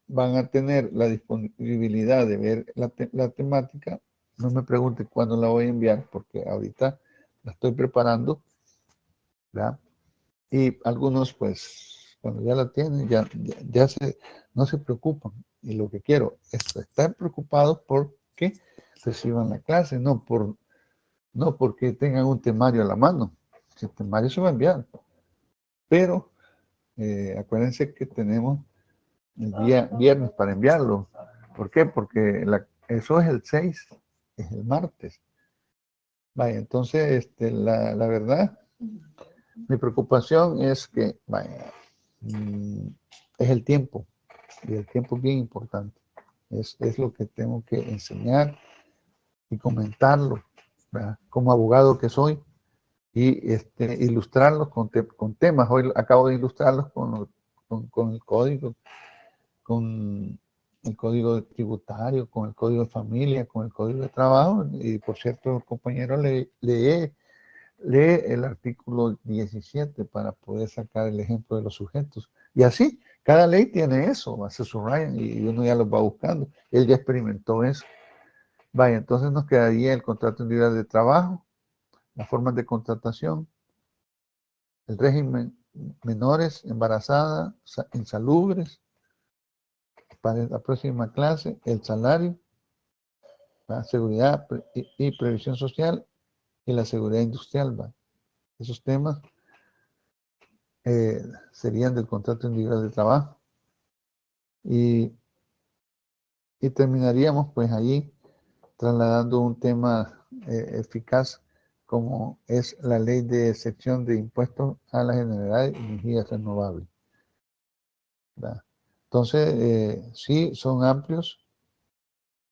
van a tener la disponibilidad de ver la temática, no me pregunte cuándo la voy a enviar, porque ahorita la estoy preparando, ¿verdad? Y algunos, pues, cuando ya la tienen, no se preocupan. Y lo que quiero es estar preocupados porque reciban la clase, no porque tengan un temario a la mano. El temario se va a enviar. Pero acuérdense que tenemos el día viernes para enviarlo. ¿Por qué? Porque eso es el 6, es el martes. Vaya, entonces, la verdad, mi preocupación es que, vaya, es el tiempo, y el tiempo es bien importante. Es lo que tengo que enseñar y comentarlo, ¿verdad? Como abogado que soy, y ilustrarlos con temas. Hoy acabo de ilustrarlos con el código, con el código tributario, con el código de familia, con el código de trabajo. Y por cierto, compañero, lee el artículo 17 para poder sacar el ejemplo de los sujetos. Y así, cada ley tiene eso, se subrayan y uno ya los va buscando. Él ya experimentó eso. Vaya, entonces nos quedaría el contrato individual de trabajo, las formas de contratación, el régimen menores, embarazadas, insalubres, para la próxima clase, el salario, la seguridad y previsión social, y la seguridad industrial. Esos temas serían del contrato individual de trabajo. Y terminaríamos pues allí trasladando un tema eficaz, como es la ley de excepción de impuestos a la generalidad de energías renovables, ¿verdad? Entonces, sí, son amplios,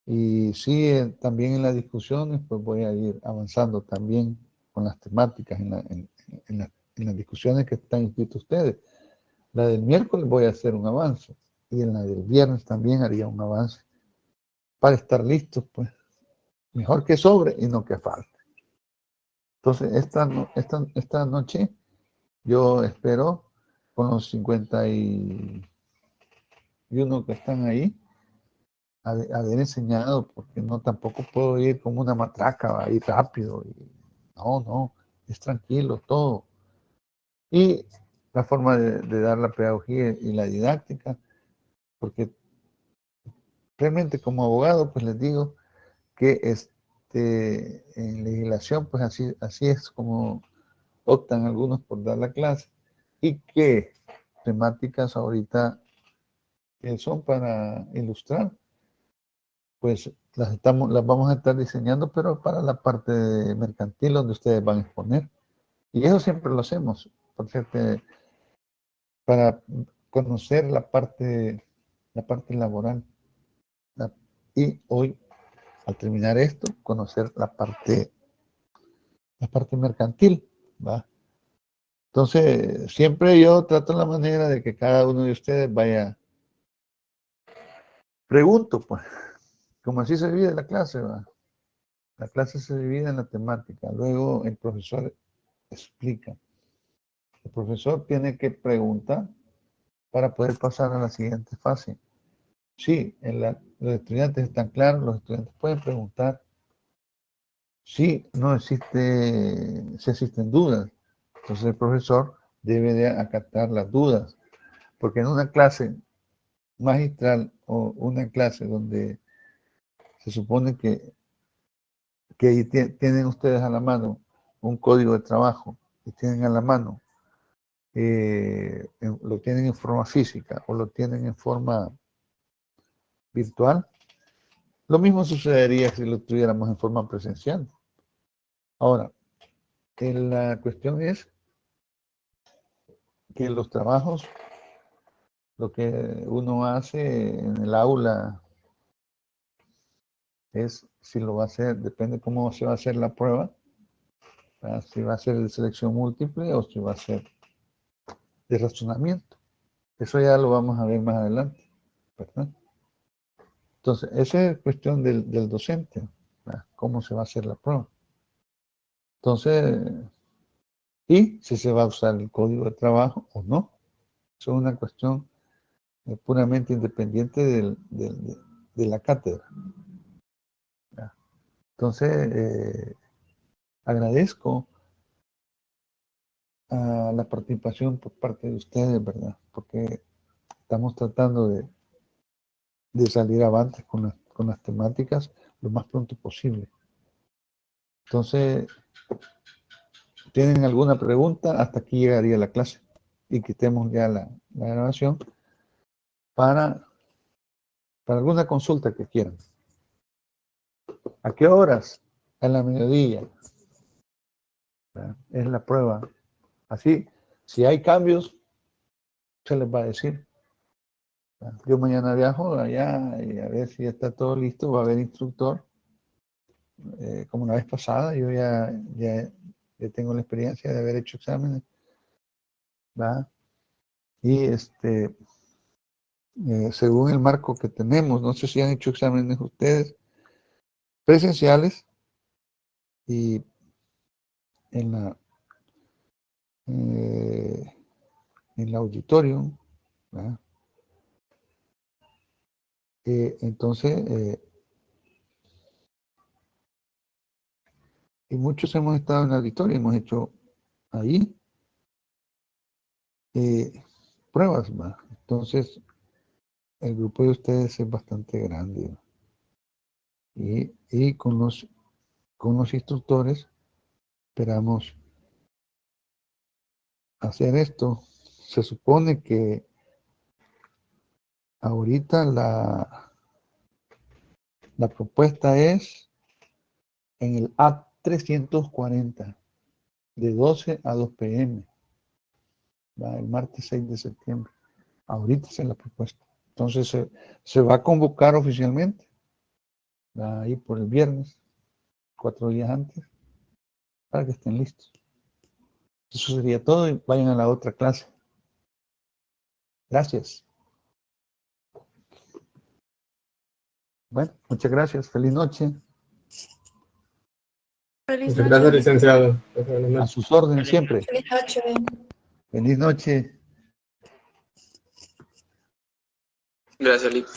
y sí, también en las discusiones, pues voy a ir avanzando también con las temáticas en las discusiones que están inscritos ustedes. La del miércoles voy a hacer un avance, y en la del viernes también haría un avance, para estar listos, pues, mejor que sobre y no que falte. Entonces, esta noche yo espero, con los 51 que están ahí, haber enseñado, porque no tampoco puedo ir como una matraca, ir rápido. No, es tranquilo todo. Y la forma de dar la pedagogía y la didáctica, porque realmente como abogado, pues les digo que en legislación, pues así es como optan algunos por dar la clase, y que temáticas ahorita que son para ilustrar, pues las vamos a estar diseñando, pero para la parte mercantil donde ustedes van a exponer. Y eso siempre lo hacemos, para conocer la parte laboral. Y hoy, al terminar esto, conocer la parte mercantil, ¿va? Entonces, siempre yo trato la manera de que cada uno de ustedes vaya Pregunto, pues, como así se divide la clase, ¿va? La clase se divide en la temática, luego el profesor explica. El profesor tiene que preguntar para poder pasar a la siguiente fase. Sí, los estudiantes están claros, los estudiantes pueden preguntar. Sí, si existen dudas, entonces el profesor debe de acatar las dudas, porque en una clase magistral o una clase donde se supone que tienen ustedes a la mano un código de trabajo y tienen a la mano, lo tienen en forma física o lo tienen en forma virtual, lo mismo sucedería si lo tuviéramos en forma presencial. Ahora, la cuestión es que los trabajos, lo que uno hace en el aula es, si lo va a hacer, depende cómo se va a hacer la prueba, si va a ser de selección múltiple o si va a ser de razonamiento. Eso ya lo vamos a ver más adelante, ¿verdad? Entonces, esa es cuestión del docente, ¿verdad? Cómo se va a hacer la prueba. Entonces, y si se va a usar el código de trabajo o no. Eso es una cuestión puramente independiente de la cátedra. ¿Verdad? Entonces, agradezco a la participación por parte de ustedes, ¿verdad? Porque estamos tratando de salir avante con las temáticas lo más pronto posible. Entonces, ¿tienen alguna pregunta? Hasta aquí llegaría la clase y quitemos ya la grabación para alguna consulta que quieran. ¿A qué horas? A la mediodía. ¿Verdad? Es la prueba. Así, si hay cambios, se les va a decir. ¿Verdad? Yo mañana viajo allá y a ver si ya está todo listo. Va a haber instructor. Como la vez pasada, yo ya tengo la experiencia de haber hecho exámenes. ¿Verdad? Y según el marco que tenemos, no sé si han hecho exámenes ustedes presenciales y en el auditorio, ¿verdad? Entonces, y muchos hemos estado en el auditorio, hemos hecho ahí pruebas, ¿verdad? Entonces, el grupo de ustedes es bastante grande, ¿verdad? Y con los instructores esperamos hacer esto. Se supone que ahorita la propuesta es en el A340 de 12 a 2 p.m. ¿va? El martes 6 de septiembre. Ahorita es la propuesta. Entonces se va a convocar oficialmente, ¿va? Ahí por el viernes, 4 días antes, para que estén listos. Eso sería todo y vayan a la otra clase. Gracias. Bueno, muchas gracias. Feliz noche. Feliz Muchas gracias, noche. licenciado. A sus órdenes siempre. Feliz noche. Feliz noche. Gracias, Lick.